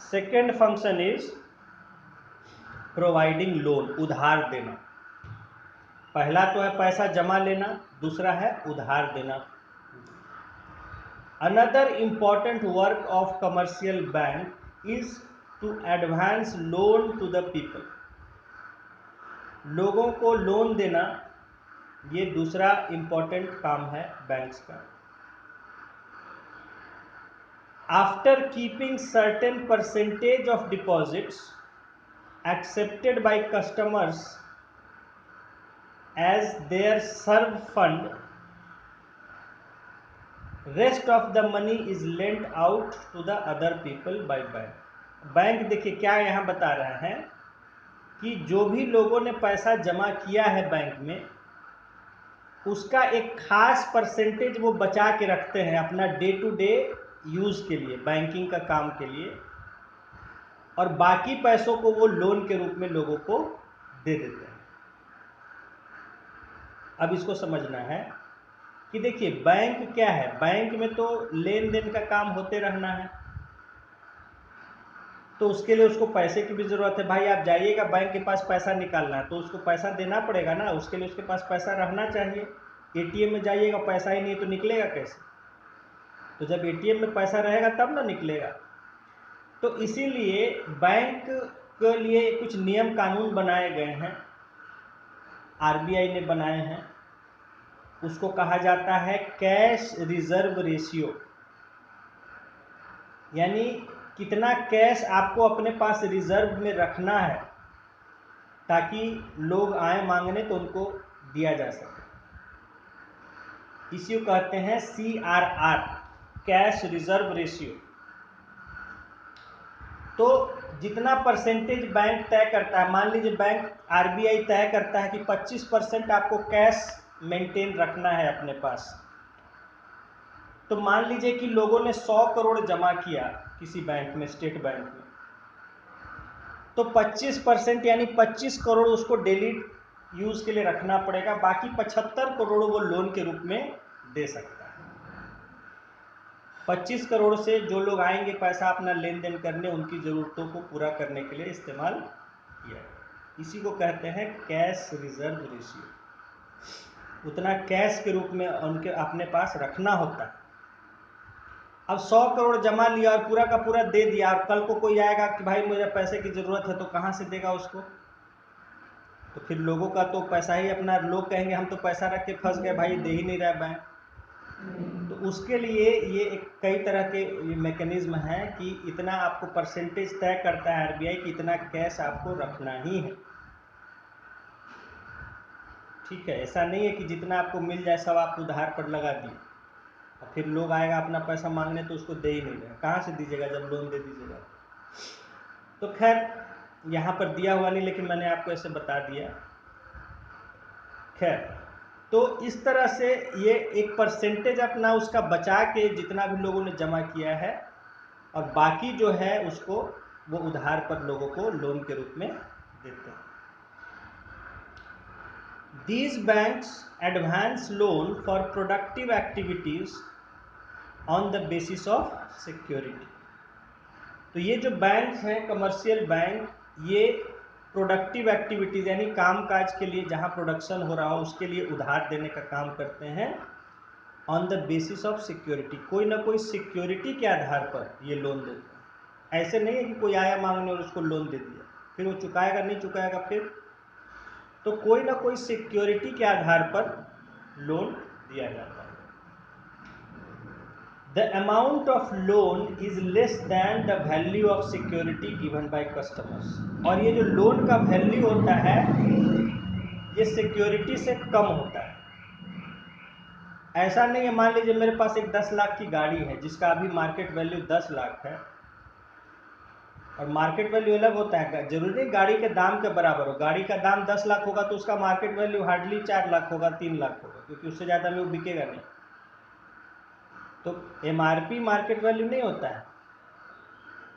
Second function is providing loan, उधार देना। पहला तो है पैसा जमा लेना, दूसरा है उधार देना। Another important work of commercial bank is to advance loan to the people. लोगों को लोन देना ये दूसरा important काम है बैंक्स का. After keeping certain percentage of deposits accepted by customers as their serve fund, rest of the money is lent out to the other people by bank. Bank देखिए क्या यहाँ बता रहा है कि जो भी लोगों ने पैसा जमा किया है बैंक में, उसका एक खास परसेंटेज वो बचा के रखते हैं अपना डे टू डे यूज़ के लिए, बैंकिंग का काम के लिए, और बाकी पैसों को वो लोन के रूप में लोगों को दे देते हैं. अब इसको समझना है कि देखिए बैंक क्या है. बैंक में तो लेन देन का काम होते रहना है, तो उसके लिए उसको पैसे की भी ज़रूरत है. भाई आप जाइएगा बैंक के पास पैसा निकालना है तो उसको पैसा देना पड़ेगा ना, उसके लिए उसके पास पैसा रहना चाहिए. एटीएम में जाइएगा पैसा ही नहीं तो निकलेगा कैसे? तो जब एटीएम में पैसा रहेगा तब ना निकलेगा. तो इसीलिए बैंक के लिए कुछ नियम कानून बनाए गए हैं, आरबीआई ने बनाए हैं. उसको कहा जाता है कैश रिजर्व रेशियो, यानी कितना कैश आपको अपने पास रिजर्व में रखना है ताकि लोग आए मांगने तो उनको दिया जा सके. इसी को कहते हैं CRR, कैश रिजर्व रेशियो. तो जितना परसेंटेज बैंक तय करता है, मान लीजिए बैंक आरबीआई तय करता है कि 25% आपको कैश मेंटेन रखना है अपने पास. तो मान लीजिए कि लोगों ने 100 करोड़ जमा किया किसी बैंक में, स्टेट बैंक में, तो 25% यानी 25 करोड़ उसको डेली यूज के लिए रखना पड़ेगा. बाकी 75 करोड़ वो लोन के रूप में दे सकता है. 25 करोड़ से जो लोग आएंगे पैसा अपना लेन देन करने, उनकी ज़रूरतों को पूरा करने के लिए इस्तेमाल किया. इसी को कहते हैं कैश रिजर्व रेशियो. उतना कैश के रूप में उनके अपने पास रखना होता है. अब 100 करोड़ जमा लिया और पूरा का पूरा दे दिया, और कल को कोई आएगा कि भाई मुझे पैसे की ज़रूरत है, तो कहाँ से देगा उसको? तो फिर लोगों का तो पैसा ही अपना, लोग कहेंगे हम तो पैसा रख के फंस गए भाई, दे ही नहीं रहा बैंक. तो उसके लिए ये एक कई तरह के मैकेनिज्म हैं कि इतना आपको परसेंटेज तय करता है आरबीआई कि इतना कैश आपको रखना ही है. ठीक है, ऐसा नहीं है कि जितना आपको मिल जाए सब आप उधार पर लगा दिए और फिर लोग आएगा अपना पैसा मांगने तो उसको दे ही नहीं रहे. कहाँ से दीजिएगा जब लोन दे दीजिएगा? तो खैर यहाँ पर दिया हुआ नहीं, लेकिन मैंने आपको ऐसे बता दिया. खैर, तो इस तरह से ये एक परसेंटेज अपना उसका बचा के जितना भी लोगों ने जमा किया है, और बाकी जो है उसको वो उधार पर लोगों को लोन के रूप में देते हैं. These banks advance loan for productive activities on the basis of security. तो ये जो बैंक हैं कमर्शियल बैंक, ये प्रोडक्टिव एक्टिविटीज़ यानी काम काज के लिए, जहाँ प्रोडक्शन हो रहा हो उसके लिए उधार देने का काम करते हैं on the basis of security. कोई ना कोई सिक्योरिटी के आधार पर ये लोन देते हैं. ऐसे नहीं है कि कोई आया मांगने और उसको लोन दे दिया, फिर वो चुकाएगा नहीं चुकाएगा फिर. तो कोई ना कोई सिक्योरिटी के आधार पर लोन दिया जाता है. The amount of loan is less than the value of security given by customers. और ये जो लोन का वैल्यू होता है ये सिक्योरिटी से कम होता है. ऐसा नहीं है, मान लीजिए मेरे पास एक 10 लाख की गाड़ी है जिसका अभी मार्केट वैल्यू 10 लाख है, और मार्केट वैल्यू अलग होता है. जरूरी नहीं गाड़ी के दाम के बराबर हो. गाड़ी का दाम 10 लाख होगा तो उसका मार्केट वैल्यू हार्डली 4 लाख होगा, 3 लाख होगा, क्योंकि उससे ज़्यादा में वो बिकेगा नहीं. तो एमआरपी मार्केट वैल्यू नहीं होता है.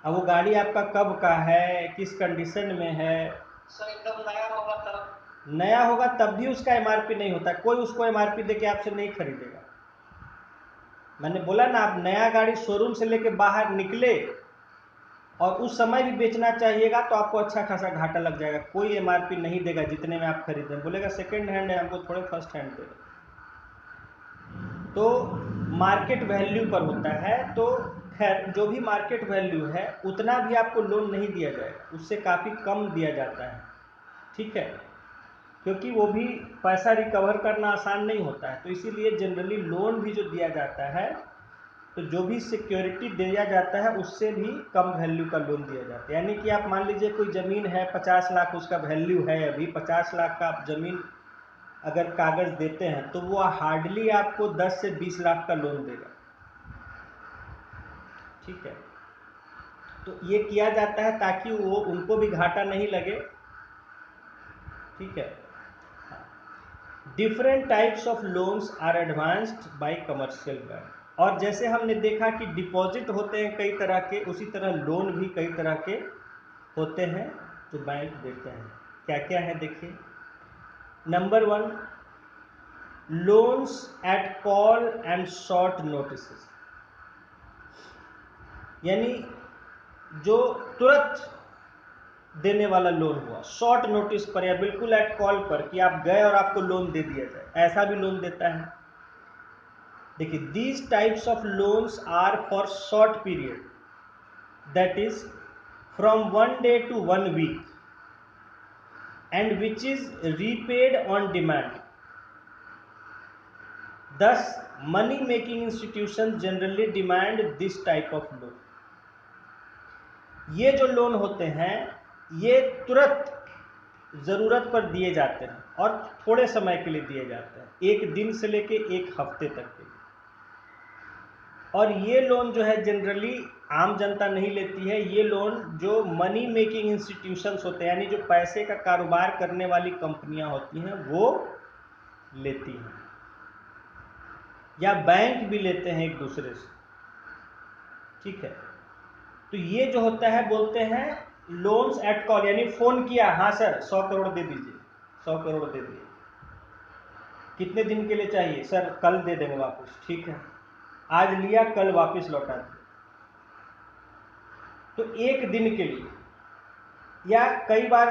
अब वो गाड़ी आपका कब का है, किस कंडीशन में है, सर एकदम नया होगा तब. नया होगा तब भी उसका एमआरपी नहीं होता. कोई उसको एमआरपी देके आपसे नहीं खरीदेगा. मैंने बोला ना, आप नया गाड़ी शोरूम से लेके बाहर निकले और उस समय भी बेचना चाहिएगा तो आपको अच्छा खासा घाटा लग जाएगा. कोई एमआरपी नहीं देगा जितने में आप खरीदें. बोलेगा सेकेंड हैंड है, हमको थोड़े फर्स्ट हैंड देगा. तो मार्केट वैल्यू पर होता है, तो खैर जो भी मार्केट वैल्यू है उतना भी आपको लोन नहीं दिया जाएगा, उससे काफ़ी कम दिया जाता है, ठीक है, क्योंकि वो भी पैसा रिकवर करना आसान नहीं होता है। तो इसीलिए जनरली लोन भी जो दिया जाता है, तो जो भी सिक्योरिटी दिया जाता है उससे भी कम वैल्यू का लोन दिया जाता है। यानी कि आप मान लीजिए कोई ज़मीन है 50 लाख उसका वैल्यू है, अभी 50 लाख का आप ज़मीन अगर कागज़ देते हैं तो वो हार्डली आपको 10 से 20 लाख का लोन देगा, ठीक है। तो ये किया जाता है ताकि वो उनको भी घाटा नहीं लगे, ठीक है। Different types of loans are advanced by commercial bank. और जैसे हमने देखा कि डिपॉजिट होते हैं कई तरह के, उसी तरह लोन भी कई तरह के होते हैं जो बैंक देते हैं। क्या क्या है देखिए। Number 1, loans at call and short notice, यानी जो तुरंत देने वाला लोन हुआ, शॉर्ट नोटिस पर या बिल्कुल एट कॉल पर कि आप गए और आपको लोन दे दिया जाए, ऐसा भी लोन देता है। देखिए, these types of loans are for short period, that is from 1 day to 1 week, and which is repaid on demand. Thus, money making institutions generally demand this type of loan. ये जो loan होते हैं ये तुरंत ज़रूरत पर दिए जाते हैं और थोड़े समय के लिए दिए जाते हैं, 1 दिन से लेके 1 हफ्ते तक के लिए। और ये लोन जो है जनरली आम जनता नहीं लेती है, ये लोन जो मनी मेकिंग इंस्टीट्यूशंस होते हैं, यानी जो पैसे का कारोबार करने वाली कंपनियां होती हैं वो लेती हैं, या बैंक भी लेते हैं एक दूसरे से, ठीक है। तो ये जो होता है बोलते हैं लोन्स एट कॉल, यानी फोन किया, हाँ सर 100 करोड़ दे दीजिए, 100 करोड़ दे दिए, कितने दिन के लिए चाहिए सर, कल दे देंगे वापस, ठीक है, आज लिया कल वापस लौटा दिया। तो 1 दिन के लिए, या कई बार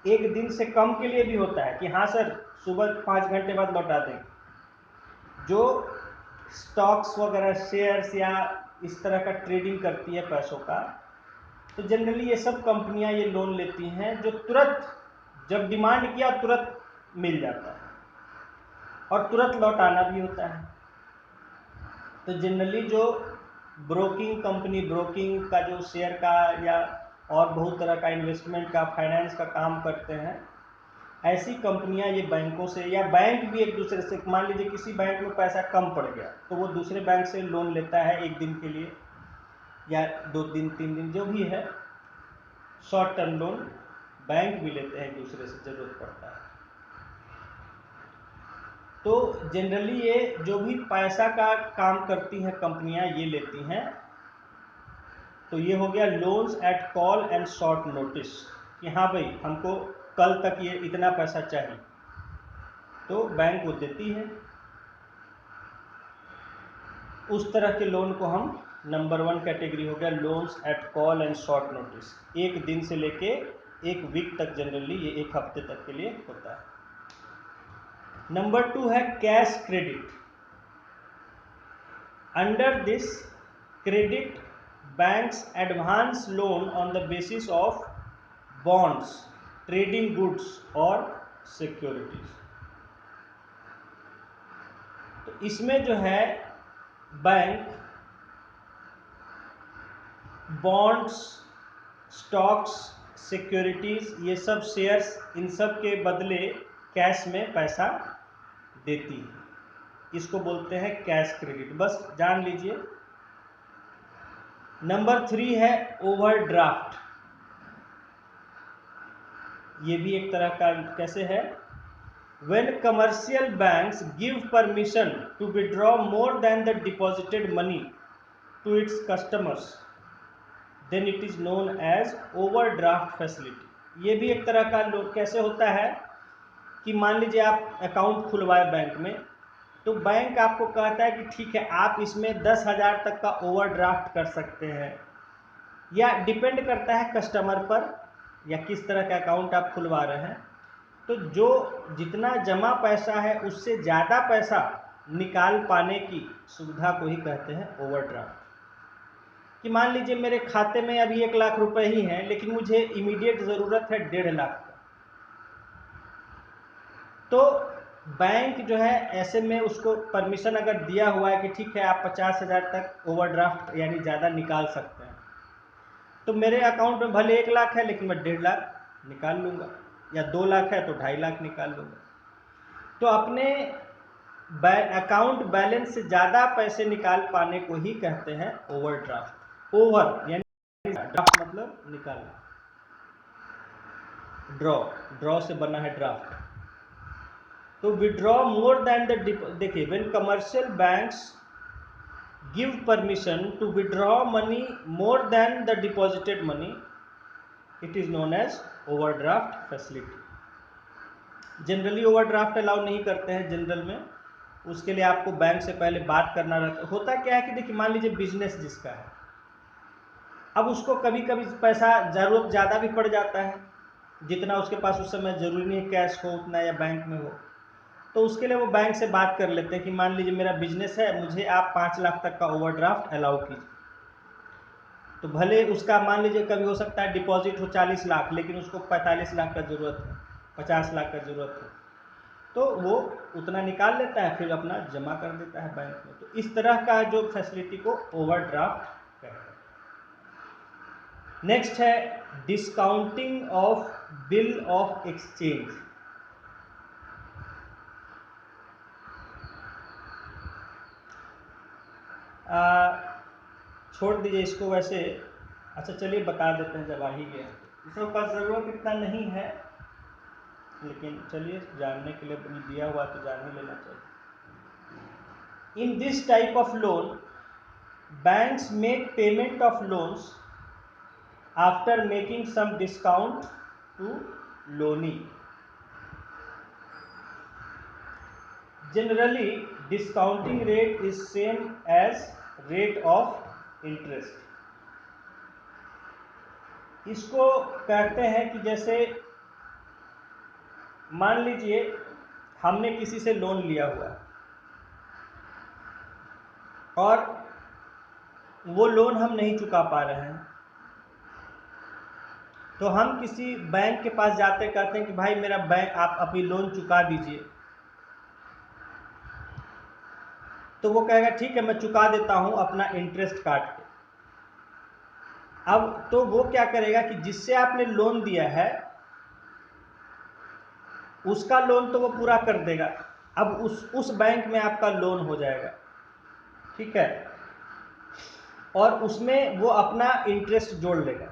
1 दिन से कम के लिए भी होता है कि हाँ सर सुबह 5 घंटे बाद लौटा देंगे। जो स्टॉक्स वगैरह, शेयर्स या इस तरह का ट्रेडिंग करती है पैसों का, तो जनरली ये सब कंपनियां ये लोन लेती हैं जो तुरंत जब डिमांड किया तुरंत मिल जाता है और तुरंत लौटाना भी होता है। तो जनरली जो ब्रोकिंग कंपनी, ब्रोकिंग का जो शेयर का या और बहुत तरह का इन्वेस्टमेंट का, फाइनेंस का काम करते हैं, ऐसी कंपनियां ये बैंकों से, या बैंक भी एक दूसरे से, मान लीजिए किसी बैंक में पैसा कम पड़ गया तो वो दूसरे बैंक से लोन लेता है 1 दिन के लिए या 2 दिन 3 दिन, जो भी है, शॉर्ट टर्म लोन बैंक भी लेते हैं एक दूसरे से, जरूरत पड़ता है। तो जनरली ये जो भी पैसा का काम करती हैं कंपनियां ये लेती हैं। तो ये हो गया loans at call and short notice, कि हाँ भाई हमको कल तक ये इतना पैसा चाहिए, तो बैंक वो देती है। उस तरह के लोन को हम नंबर 1 कैटेगरी हो गया loans at call and short notice, 1 दिन से लेके 1 वीक तक, जनरली ये 1 हफ्ते तक के लिए होता है। नंबर 2 है cash credit. Under this credit banks advance loan on the basis of bonds, trading goods और securities। तो इसमें जो है बैंक बॉन्ड्स, स्टॉक्स, सिक्योरिटीज, ये सब शेयर्स, इन सब के बदले कैश में पैसा देती है, इसको बोलते हैं कैश क्रेडिट, बस जान लीजिए। नंबर 3 है ओवरड्राफ्ट। ये भी एक तरह का कैसे है, when commercial banks give permission to withdraw more than the deposited money to its customers, then it is known as overdraft facility। ये भी एक तरह का कैसे होता है कि मान लीजिए आप अकाउंट खुलवाए बैंक में, तो बैंक आपको कहता है कि ठीक है आप इसमें 10,000 तक का ओवरड्राफ्ट कर सकते हैं, या डिपेंड करता है कस्टमर पर या किस तरह का अकाउंट आप खुलवा रहे हैं। तो जो जितना जमा पैसा है उससे ज़्यादा पैसा निकाल पाने की सुविधा को ही कहते हैं ओवरड्राफ्ट। कि मान लीजिए मेरे खाते में अभी 1 लाख रुपए ही हैं, लेकिन मुझे इमीडिएट ज़रूरत है 1.5 लाख का, तो बैंक जो है ऐसे में उसको परमिशन अगर दिया हुआ है कि ठीक है आप 50,000 तक ओवरड्राफ्ट यानी ज़्यादा निकाल सकते हैं, तो मेरे अकाउंट में भले 1 लाख है लेकिन मैं 1.5 लाख निकाल लूँगा, या 2 लाख है तो 2.5 लाख निकाल लूँगा। तो अपने अकाउंट बैलेंस से ज़्यादा पैसे निकाल पाने को ही कहते हैं ओवरड्राफ्ट। ओवर यानी ड्राफ्ट मतलब निकालना, ड्रॉ से बना है ड्राफ्ट। तो विड्रॉ मोर देन द, देखिए when commercial banks give permission to withdraw money more than the deposited money, it is known as overdraft facility. Generally overdraft allow नहीं करते हैं जनरल में, उसके लिए आपको बैंक से पहले बात करना रहता। होता क्या है कि देखिए मान लीजिए बिजनेस जिसका है, अब उसको कभी कभी पैसा ज़रूरत ज़्यादा भी पड़ जाता है, जितना उसके पास उस समय ज़रूरी नहीं कैश हो उतना या बैंक में हो, तो उसके लिए वो बैंक से बात कर लेते हैं कि मान लीजिए मेरा बिजनेस है, मुझे आप 5 लाख तक का ओवरड्राफ्ट अलाउ कीजिए। तो भले उसका मान लीजिए कभी हो सकता है डिपॉजिट हो 40 लाख, लेकिन उसको 45 लाख का ज़रूरत है, 50 लाख का ज़रूरत है, तो वो उतना निकाल लेता है, फिर अपना जमा कर देता है बैंक में। तो इस तरह का जो फैसिलिटी को ओवरड्राफ्ट कहते हैं। नेक्स्ट है discounting of bill of exchange. छोड़ दीजिए इसको, वैसे अच्छा चलिए बता देते हैं जब आ ही गया। इसके पास ज़रूरत इतना नहीं है, लेकिन चलिए जानने के लिए दिया हुआ तो जान ही लेना चाहिए। In this type of loan banks make payment of loans after making some discount to loanee. Generally discounting rate is same as rate of interest. इसको कहते हैं कि जैसे मान लीजिए हमने किसी से लोन लिया हुआ है और वो लोन हम नहीं चुका पा रहे हैं, तो हम किसी बैंक के पास जाते कहते हैं कि भाई मेरा बैंक आप अभी लोन चुका दीजिए, तो वो कहेगा ठीक है मैं चुका देता हूं अपना इंटरेस्ट काट के। अब तो वो क्या करेगा कि जिससे आपने लोन दिया है उसका लोन तो वो पूरा कर देगा, अब उस बैंक में आपका लोन हो जाएगा, ठीक है, और उसमें वो अपना इंटरेस्ट जोड़ लेगा।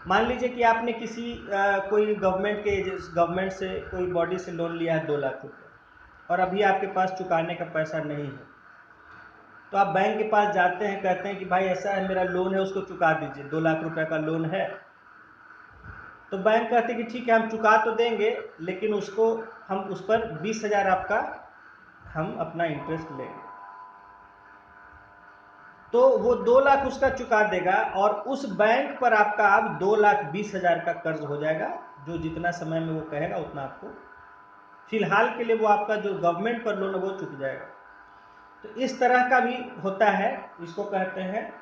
मान लीजिए कि आपने किसी कोई गवर्नमेंट से कोई बॉडी से लोन लिया है 2 लाख रुपये, और अभी आपके पास चुकाने का पैसा नहीं है, तो आप बैंक के पास जाते हैं, कहते हैं कि भाई ऐसा है मेरा लोन है उसको चुका दीजिए, 2 लाख रुपए का लोन है। तो बैंक कहते हैं कि ठीक है हम चुका तो देंगे, लेकिन उसको हम उस पर 20,000 आपका हम अपना इंटरेस्ट लेंगे। तो वो 2 लाख उसका चुका देगा और उस बैंक पर आपका अब 2,20,000 का कर्ज हो जाएगा, जो जितना समय में वो कहेगा उतना आपको, फिलहाल के लिए वो आपका जो गवर्नमेंट पर लोन है वो चुक जाएगा। तो इस तरह का भी होता है, इसको कहते हैं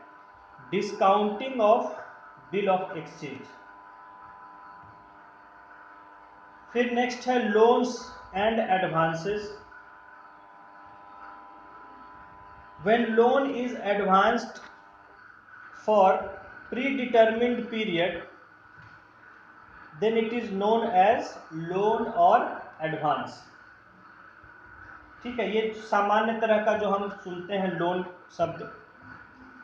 discounting of bill of exchange. फिर नेक्स्ट है loans and advances. When loan is advanced for predetermined period then it is known as loan और एडवांस। ठीक है, ये सामान्य तरह का जो हम सुनते हैं लोन शब्द,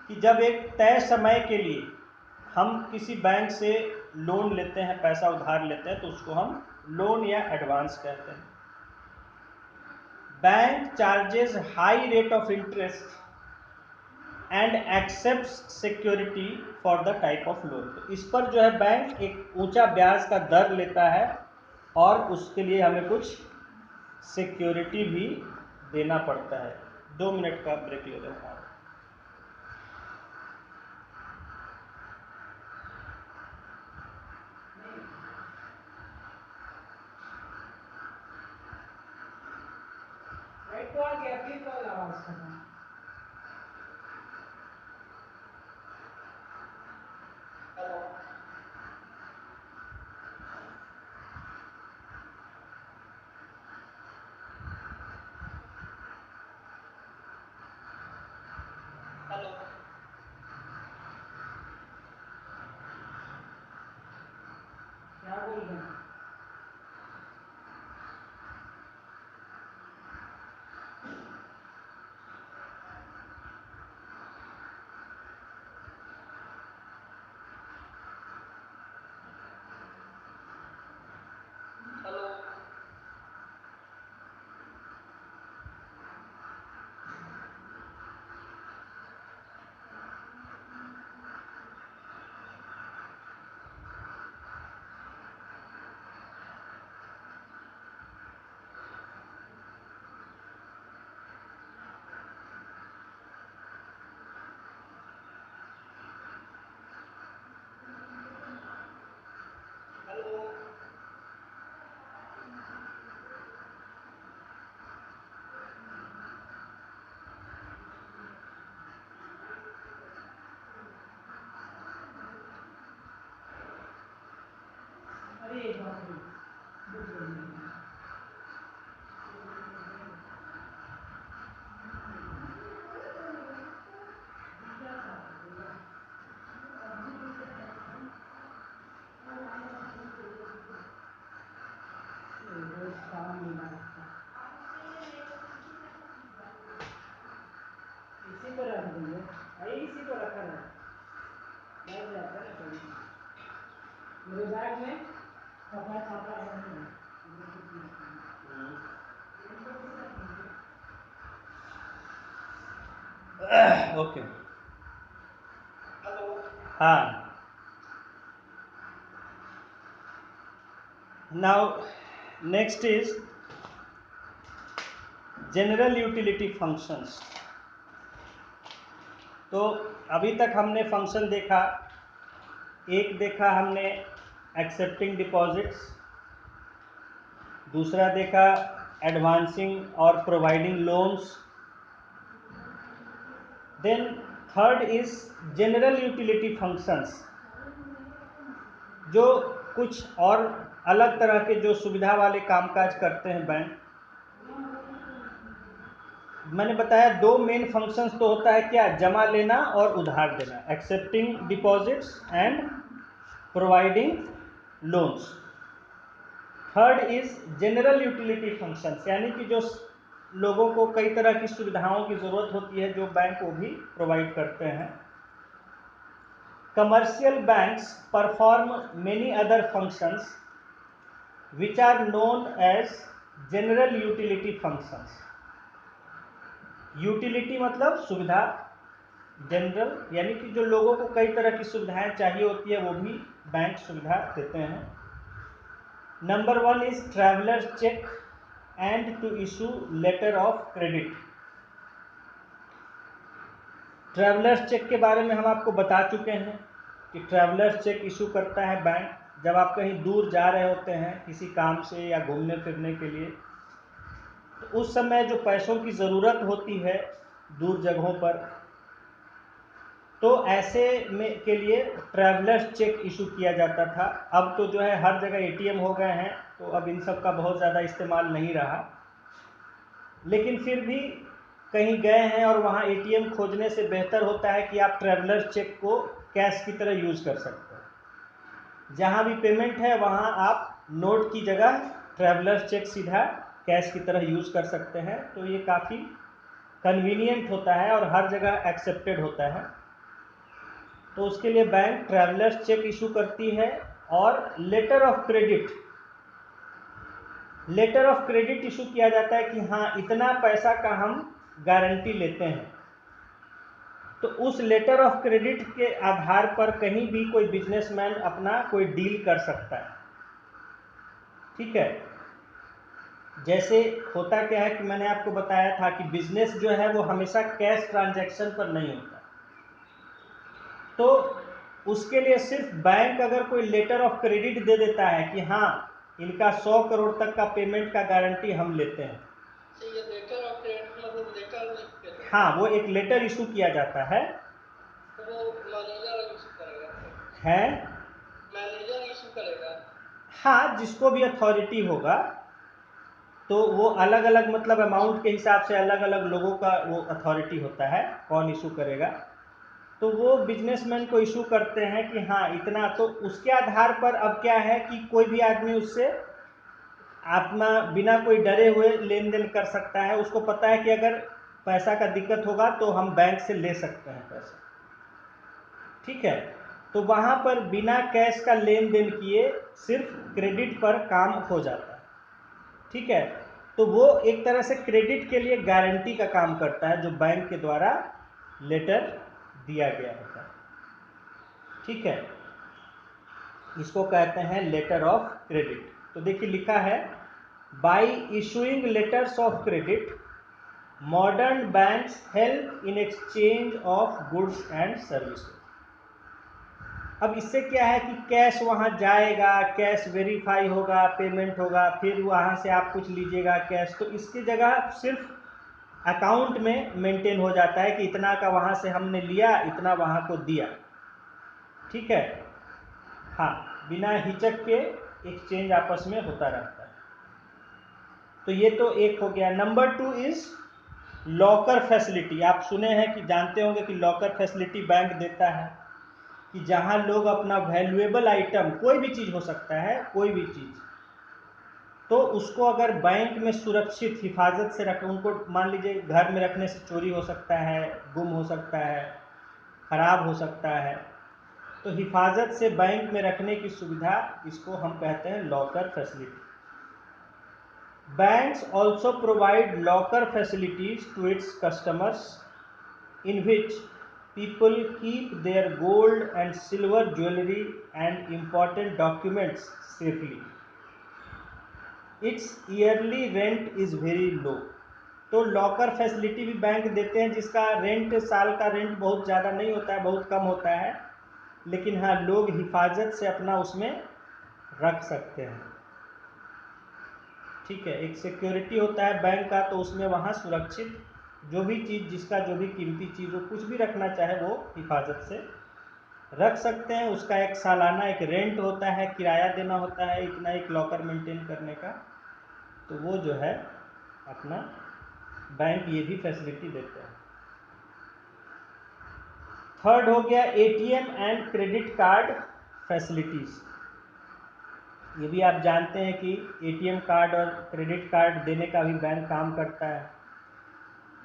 कि जब एक तय समय के लिए हम किसी बैंक से लोन लेते हैं, पैसा उधार लेते हैं, तो उसको हम लोन या एडवांस कहते हैं। Bank charges high rate of interest and accept security for the type of loan. तो इस पर जो है बैंक एक ऊंचा ब्याज का दर लेता है और उसके लिए हमें कुछ सिक्योरिटी भी देना पड़ता है। 2 मिनट का ब्रेक ले लेते हैं। एक कॉल गया फिर कॉल आवाज खत्म। हेलो हेलो क्या बोल रहे हैं? हेलो हेलो अरे बाप रे, बुझ गई। क्या था? रोज काम मिला था। इसी पर रख देंगे, इसी पर रखा है, बैठ जाता है ना कभी। मेरे बैग में कपड़ा छापा है नहीं। ओके। हेलो हाँ, now next is general utility functions. तो अभी तक हमने फंक्शन देखा, एक देखा हमने एक्सेप्टिंग डिपॉजिट्स, दूसरा देखा एडवांसिंग और providing loans, then third is general utility functions, जो कुछ और अलग तरह के जो सुविधा वाले कामकाज करते हैं बैंक। मैंने बताया दो मेन फंक्शंस तो होता है क्या, जमा लेना और उधार देना, accepting deposits and providing loans. Third is general utility functions, यानी कि जो लोगों को कई तरह की सुविधाओं की जरूरत होती है जो बैंक वो भी प्रोवाइड करते हैं। Commercial banks perform many other functions which are known as general utility functions। Utility मतलब सुविधा, जनरल यानी कि जो लोगों को कई तरह की सुविधाएं चाहिए होती है वो भी बैंक सुविधा देते हैं। Number 1 is traveller cheque and to issue letter of credit. Traveller cheque के बारे में हम आपको बता चुके हैं कि ट्रैवलर चेक इशू करता है बैंक जब आप कहीं दूर जा रहे होते हैं किसी काम से या घूमने फिरने के लिए। तो उस समय जो पैसों की ज़रूरत होती है दूर जगहों पर, तो ऐसे में के लिए ट्रैवलर चेक इशू किया जाता था। अब तो जो है हर जगह एटीएम हो गए हैं, तो अब इन सब का बहुत ज़्यादा इस्तेमाल नहीं रहा, लेकिन फिर भी कहीं गए हैं और वहाँ एटीएम खोजने से बेहतर होता है कि आप ट्रैवलर चेक को कैश की तरह यूज़ कर सकते हैं। जहाँ भी पेमेंट है वहाँ आप नोट की जगह ट्रैवलर चेक सीधा कैश की तरह यूज़ कर सकते हैं। तो ये काफ़ी कन्वीनियंट होता है और हर जगह एक्सेप्टेड होता है। तो उसके लिए बैंक ट्रैवलर चेक इशू करती है। और लेटर ऑफ क्रेडिट इशू किया जाता है कि हाँ इतना पैसा का हम गारंटी लेते हैं। तो उस लेटर ऑफ क्रेडिट के आधार पर कहीं भी कोई बिजनेसमैन अपना कोई डील कर सकता है। ठीक है, जैसे होता क्या है कि मैंने आपको बताया था कि बिजनेस जो है वो हमेशा कैश ट्रांजैक्शन पर नहीं होता, तो उसके लिए सिर्फ बैंक अगर कोई लेटर ऑफ क्रेडिट दे देता है कि हाँ इनका 100 करोड़ तक का पेमेंट का गारंटी हम लेते हैं। ये लेटर ऑफ क्रेडिट हाँ, वो एक लेटर इशू किया जाता है। तो वो मैनेजर इशू करेगा, है मैनेजर इशू करेगा। हाँ, जिसको भी अथॉरिटी होगा, तो वो अलग अलग मतलब अमाउंट के हिसाब से अलग अलग लोगों का वो अथॉरिटी होता है कौन इशू करेगा। तो वो बिजनेसमैन को इशू करते हैं कि हाँ इतना, तो उसके आधार पर अब क्या है कि कोई भी आदमी उससे अपना बिना कोई डरे हुए लेन देन कर सकता है। उसको पता है कि अगर पैसा का दिक्कत होगा तो हम बैंक से ले सकते हैं पैसा, ठीक है। तो वहाँ पर बिना कैश का लेन देन किए सिर्फ क्रेडिट पर काम हो जाता है, ठीक है। तो वो एक तरह से क्रेडिट के लिए गारंटी का काम करता है, जो बैंक के द्वारा लेटर दिया गया होता है, ठीक है। इसको कहते हैं लेटर ऑफ क्रेडिट। तो देखिए लिखा है, bye issuing letters of credit modern banks help in exchange of goods and services. अब इससे क्या है कि कैश वहाँ जाएगा, कैश वेरीफाई होगा, पेमेंट होगा, फिर वहाँ से आप कुछ लीजिएगा कैश, तो इसकी जगह सिर्फ अकाउंट में मेंटेन हो जाता है कि इतना का वहाँ से हमने लिया, इतना वहाँ को दिया, ठीक है। हाँ, बिना हिचक के एक्सचेंज आपस में होता रहता है। तो ये तो एक हो गया। Number 2 is locker facility. आप सुने हैं कि जानते होंगे कि लॉकर फैसिलिटी बैंक देता है कि जहां लोग अपना वैल्यूएबल आइटम, कोई भी चीज़ हो सकता है, कोई भी चीज़, तो उसको अगर बैंक में सुरक्षित हिफाजत से रख, उनको मान लीजिए घर में रखने से चोरी हो सकता है, गुम हो सकता है, खराब हो सकता है, तो हिफाजत से बैंक में रखने की सुविधा, इसको हम कहते हैं locker facility. Banks also provide locker facilities to its customers in which people keep their gold and silver jewelry and important documents safely. Its yearly rent is very low. तो लॉकर फैसिलिटी भी bank देते हैं जिसका rent, साल का rent बहुत ज़्यादा नहीं होता है, बहुत कम होता है, लेकिन हाँ लोग हिफाजत से अपना उसमें रख सकते हैं, ठीक है। एक सिक्योरिटी होता है बैंक का, तो उसमें वहाँ सुरक्षित जो भी चीज़, जिसका जो भी कीमती चीज़ हो, कुछ भी रखना चाहे वो हिफाजत से रख सकते हैं। उसका एक सालाना एक रेंट होता है, किराया देना होता है इतना, एक लॉकर मेंटेन करने का। तो वो जो है अपना बैंक ये भी फैसिलिटी देते हैं। थर्ड हो गया ATM and credit card facilities. ये भी आप जानते हैं कि एटीएम कार्ड और क्रेडिट कार्ड देने का भी बैंक काम करता है,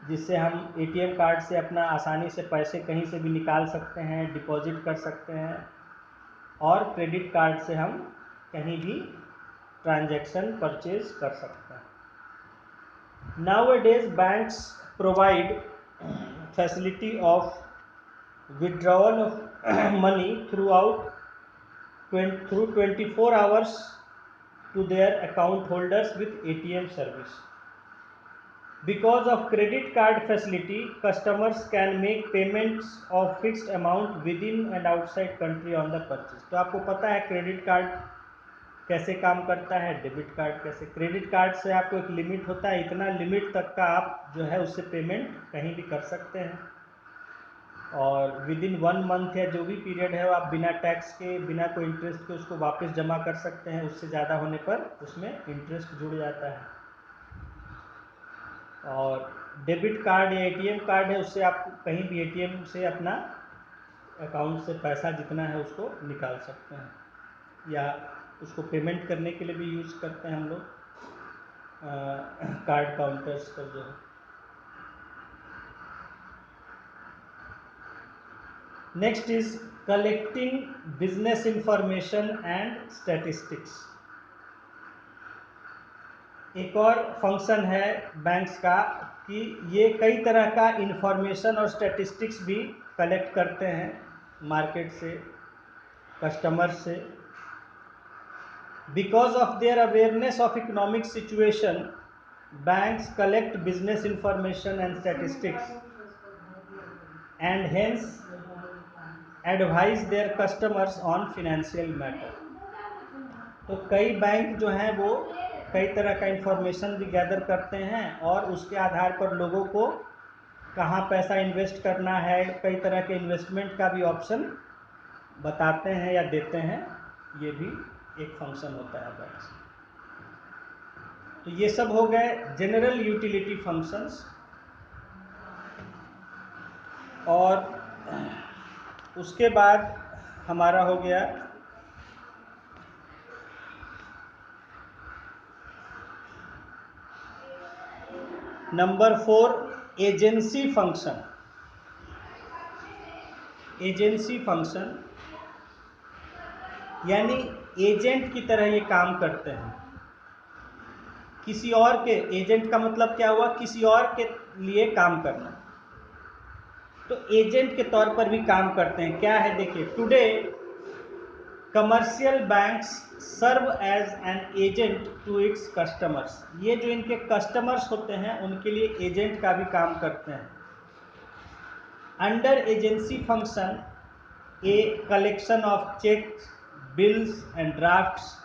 जिससे हम एटीएम कार्ड से अपना आसानी से पैसे कहीं से भी निकाल सकते हैं, डिपॉजिट कर सकते हैं, और क्रेडिट कार्ड से हम कहीं भी ट्रांजैक्शन परचेज कर सकते हैं। Nowadays banks provide facility of withdrawal of money through 24 hours to their account holders with ATM service. Because of credit card facility, customers can make payments of fixed amount within and outside country on the purchase. तो आपको पता है credit card कैसे काम करता है, debit card कैसे। Credit card से आपको एक लिमिट होता है, इतना लिमिट तक का आप जो है उससे पेमेंट कहीं भी कर सकते हैं, और विद इन 1 मंथ या जो भी पीरियड है आप बिना टैक्स के, बिना कोई इंटरेस्ट के उसको वापस जमा कर सकते हैं। उससे ज़्यादा होने पर उसमें इंटरेस्ट जुड़ जाता है। और डेबिट कार्ड या एटीएम कार्ड है, उससे आप कहीं भी एटीएम से अपना अकाउंट से पैसा जितना है उसको निकाल सकते हैं, या उसको पेमेंट करने के लिए भी यूज़ करते हैं हम लोग कार्ड काउंटर्स पर जो है। Next is collecting business information and statistics. एक और फंक्शन है बैंक्स का कि ये कई तरह का इंफॉर्मेशन और स्टैटिस्टिक्स भी कलेक्ट करते हैं मार्केट से, कस्टमर से। Because of their awareness of economic situation, banks collect business information and statistics and hence advise their customers on financial matter. तो कई बैंक जो हैं वो कई तरह का इंफॉर्मेशन भी गैदर करते हैं और उसके आधार पर लोगों को कहाँ पैसा इन्वेस्ट करना है, कई तरह के इन्वेस्टमेंट का भी ऑप्शन बताते हैं या देते हैं, ये भी एक फंक्शन होता है बैंक। तो ये सब हो गए जनरल यूटिलिटी फंक्शंस। और उसके बाद हमारा हो गया number 4 agency function. Agency function यानी एजेंट की तरह ये काम करते हैं। किसी और के, एजेंट का मतलब क्या हुआ, किसी और के लिए काम करना। तो एजेंट के तौर पर भी काम करते हैं। क्या है देखिए, today commercial banks serve as an agent to its customers. ये जो इनके कस्टमर्स होते हैं उनके लिए एजेंट का भी काम करते हैं। Under agency function A collection of cheques, bills and drafts,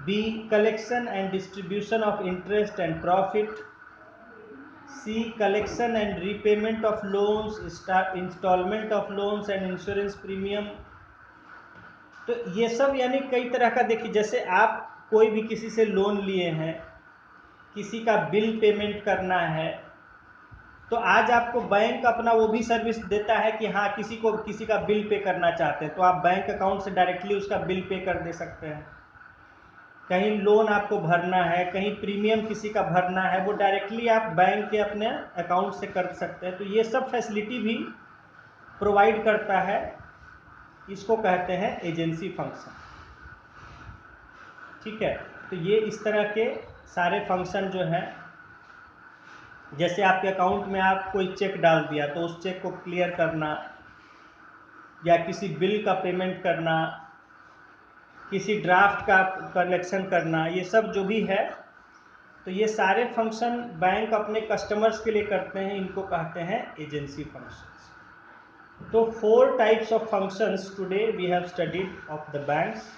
B collection and distribution of interest and profit, C collection and repayment of loans, instalment of loans and insurance premium. तो ये सब यानी कई तरह का, देखिए जैसे आप कोई भी किसी से लोन लिए हैं, किसी का बिल पेमेंट करना है, तो आज आपको बैंक अपना वो भी सर्विस देता है कि हाँ किसी को किसी का बिल पे करना चाहते हैं तो आप बैंक अकाउंट से डायरेक्टली उसका बिल पे कर दे सकते हैं। कहीं लोन आपको भरना है, कहीं प्रीमियम किसी का भरना है, वो डायरेक्टली आप बैंक के अपने अकाउंट से कर सकते हैं। तो ये सब फैसिलिटी भी प्रोवाइड करता है, इसको कहते हैं एजेंसी फंक्शन। ठीक है, तो ये इस तरह के सारे फंक्शन जो हैं, जैसे आपके अकाउंट में आप कोई चेक डाल दिया तो उस चेक को क्लियर करना, या किसी बिल का पेमेंट करना, किसी ड्राफ्ट का कलेक्शन करना, ये सब जो भी है, तो ये सारे फंक्शन बैंक अपने कस्टमर्स के लिए करते हैं, इनको कहते हैं एजेंसी फंक्शंस। तो 4 types of functions today we have studied of the banks.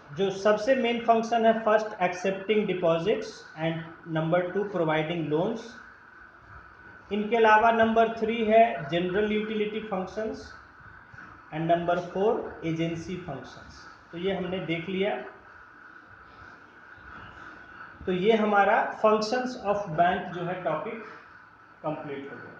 जो सबसे मेन फंक्शन है, first accepting deposits and number 2 providing loans. इनके अलावा नंबर 3 है general utility functions and number 4 agency functions. तो ये हमने देख लिया। तो ये हमारा फंक्शंस ऑफ बैंक जो है टॉपिक कंप्लीट हो गया।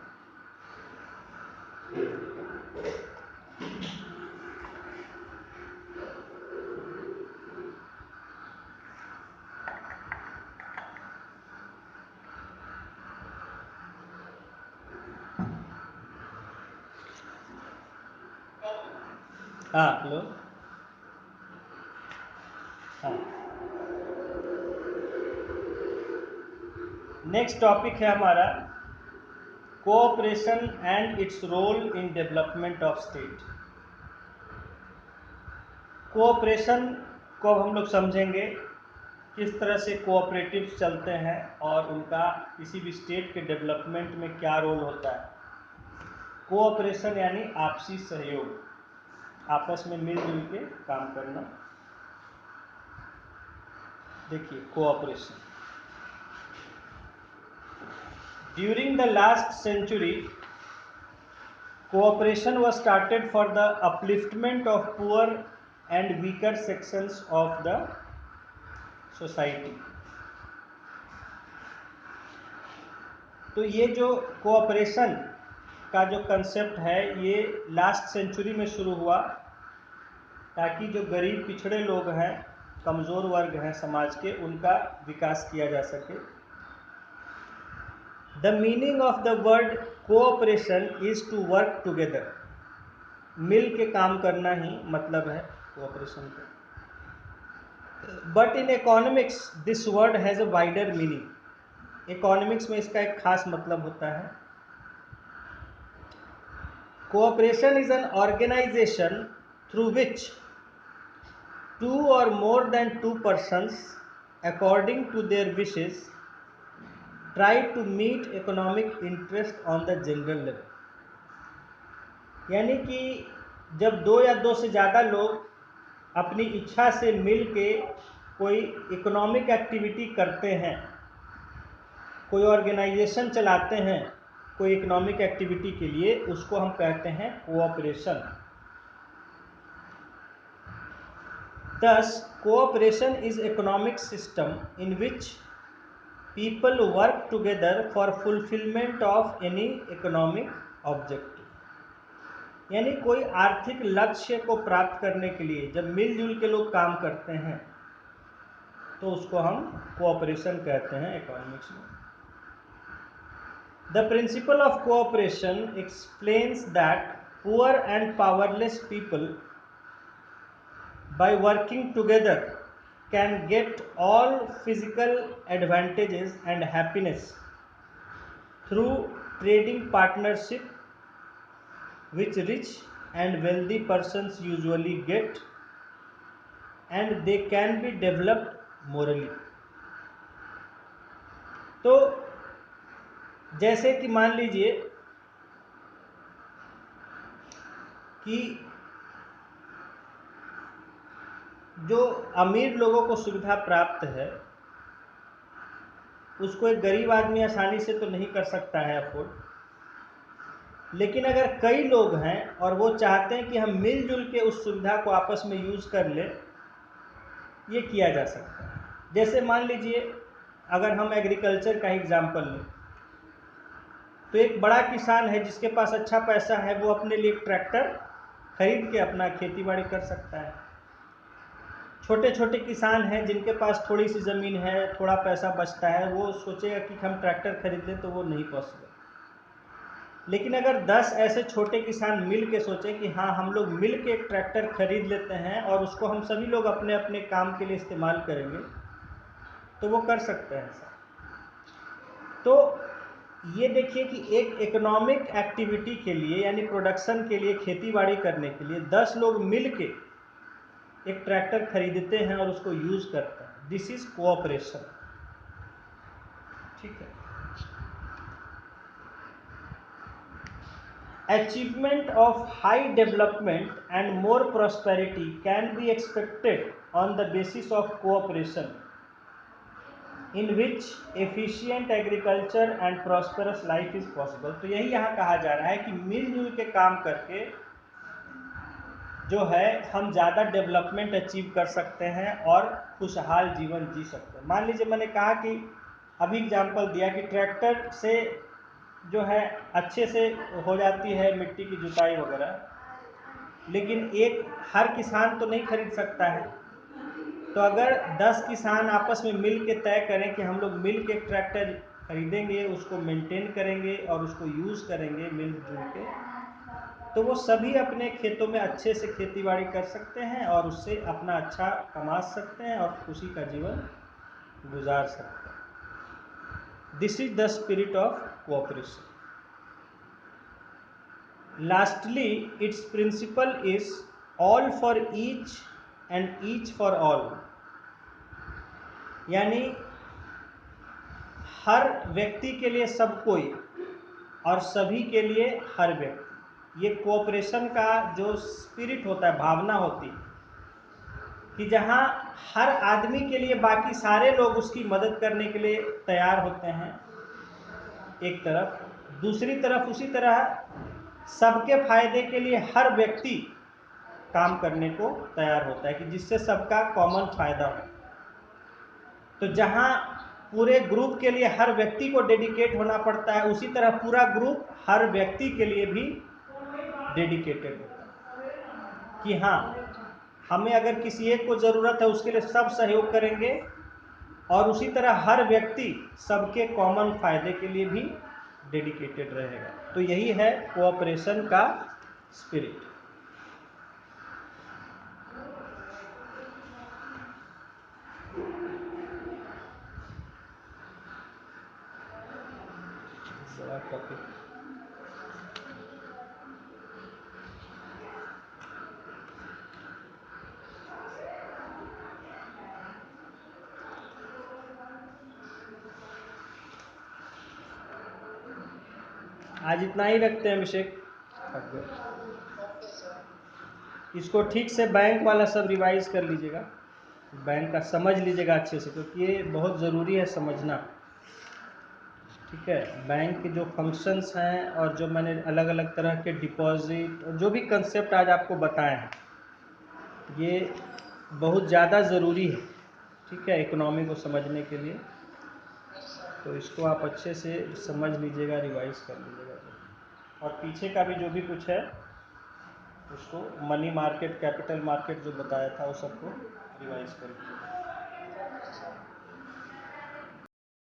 हाँ हेलो, हाँ नेक्स्ट टॉपिक है हमारा cooperation and its role in development of state. Cooperation को हम लोग समझेंगे, किस तरह से कोऑपरेटिव्स चलते हैं और उनका किसी भी स्टेट के डेवलपमेंट में क्या रोल होता है। कोऑपरेशन यानी आपसी सहयोग, आपस में मिलजुल के काम करना। देखिए cooperation, during the last century cooperation was started for the upliftment of poor and weaker sections of the society। तो ये जो कोऑपरेशन का जो कंसेप्ट है ये लास्ट सेंचुरी में शुरू हुआ, ताकि जो गरीब पिछड़े लोग हैं, कमज़ोर वर्ग हैं समाज के, उनका विकास किया जा सके। The meaning of the word cooperation is to work together. मिल के काम करना ही मतलब है कोऑपरेशन का। But in economics this word has a wider meaning. Economics में इसका एक खास मतलब होता है। Cooperation is an organisation through which 2 or more than 2 persons according to their wishes try to meet economic interest on the general level। यानी कि जब 2 या 2 से ज़्यादा लोग अपनी इच्छा से मिल के कोई इकोनॉमिक एक्टिविटी करते हैं कोई ऑर्गेनाइजेशन चलाते हैं कोई इकोनॉमिक एक्टिविटी के लिए, उसको हम कहते हैं cooperation. Thus, cooperation is economic system in which people work together for fulfillment of any economic objective। यानी कोई आर्थिक लक्ष्य को प्राप्त करने के लिए जब मिलजुल के लोग काम करते हैं तो उसको हम कोऑपरेशन कहते हैं इकोनॉमिक्स में। The principle of cooperation explains that poor and powerless people by working together can get all physical advantages and happiness through trading partnership which rich and wealthy persons usually get, and they can be developed morally। तो जैसे कि मान लीजिए कि जो अमीर लोगों को सुविधा प्राप्त है उसको एक गरीब आदमी आसानी से तो नहीं कर सकता है अफोर्ड। लेकिन अगर कई लोग हैं और वो चाहते हैं कि हम मिलजुल के उस सुविधा को आपस में यूज़ कर ले, ये किया जा सकता है। जैसे मान लीजिए अगर हम एग्रीकल्चर का एग्जाम्पल लें तो एक बड़ा किसान है जिसके पास अच्छा पैसा है, वो अपने लिए एक ट्रैक्टर खरीद के अपना खेती बाड़ी कर सकता है। छोटे छोटे किसान हैं जिनके पास थोड़ी सी ज़मीन है, थोड़ा पैसा बचता है, वो सोचेगा कि हम ट्रैक्टर खरीद लें तो वो नहीं पॉसिबल। लेकिन अगर 10 ऐसे छोटे किसान मिल के सोचें कि हाँ हम लोग मिल के एक ट्रैक्टर खरीद लेते हैं और उसको हम सभी लोग अपने अपने काम के लिए इस्तेमाल करेंगे तो वो कर सकते हैं सर। तो ये देखिए कि एक इकोनॉमिक एक्टिविटी के लिए यानी प्रोडक्शन के लिए, खेती बाड़ी करने के लिए 10 लोग मिल के एक ट्रैक्टर खरीदते हैं और उसको यूज करते हैं। This is cooperation. ठीक है। Achievement of high development and more prosperity can be expected on the basis of cooperation in which efficient agriculture and prosperous life is possible. तो यही यहाँ कहा जा रहा है कि मिलजुल के काम करके जो है हम ज़्यादा डेवलपमेंट अचीव कर सकते हैं और खुशहाल जीवन जी सकते हैं। मान लीजिए मैंने कहा कि अभी एग्जांपल दिया कि ट्रैक्टर से जो है अच्छे से हो जाती है मिट्टी की जुताई वगैरह, लेकिन एक हर किसान तो नहीं खरीद सकता है। तो अगर 10 किसान आपस में मिल के तय करें कि हम लोग मिल के एक ट्रैक्टर खरीदेंगे, उसको मेंटेन करेंगे और उसको यूज़ करेंगे मिलजुल के, तो वो सभी अपने खेतों में अच्छे से खेती बाड़ी कर सकते हैं और उससे अपना अच्छा कमा सकते हैं और खुशी का जीवन गुजार सकते हैं। This is the spirit of cooperation. Lastly its principle is all for each and each for all. यानी हर व्यक्ति के लिए सब कोई और सभी के लिए हर व्यक्ति। ये कोऑपरेशन का जो स्पिरिट होता है, भावना होती है कि जहाँ हर आदमी के लिए बाकी सारे लोग उसकी मदद करने के लिए तैयार होते हैं एक तरफ, दूसरी तरफ उसी तरह सबके फायदे के लिए हर व्यक्ति काम करने को तैयार होता है कि जिससे सबका कॉमन फायदा हो। तो जहाँ पूरे ग्रुप के लिए हर व्यक्ति को डेडिकेट होना पड़ता है, उसी तरह पूरा ग्रुप हर व्यक्ति के लिए भी डेडिकेटेड होता है कि हाँ हमें अगर किसी एक को ज़रूरत है उसके लिए सब सहयोग करेंगे और उसी तरह हर व्यक्ति सबके कॉमन फायदे के लिए भी डेडिकेटेड रहेगा। तो यही है कोऑपरेशन का स्पिरिट। आज इतना ही रखते हैं अभिषेक। इसको ठीक से बैंक वाला सब रिवाइज कर लीजिएगा, बैंक का समझ लीजिएगा अच्छे से, क्योंकि ये बहुत ज़रूरी है समझना। ठीक है। बैंक के जो फंक्शंस हैं और जो मैंने अलग अलग तरह के डिपॉजिट और जो भी कंसेप्ट आज आपको बताए हैं, ये बहुत ज़्यादा ज़रूरी है, ठीक है, इकोनॉमी को समझने के लिए। तो इसको आप अच्छे से समझ लीजिएगा, रिवाइज कर लीजिएगा। और पीछे का भी जो भी कुछ है उसको मनी मार्केट, कैपिटल मार्केट जो बताया था, वो सबको रिवाइज कर लीजिएगा।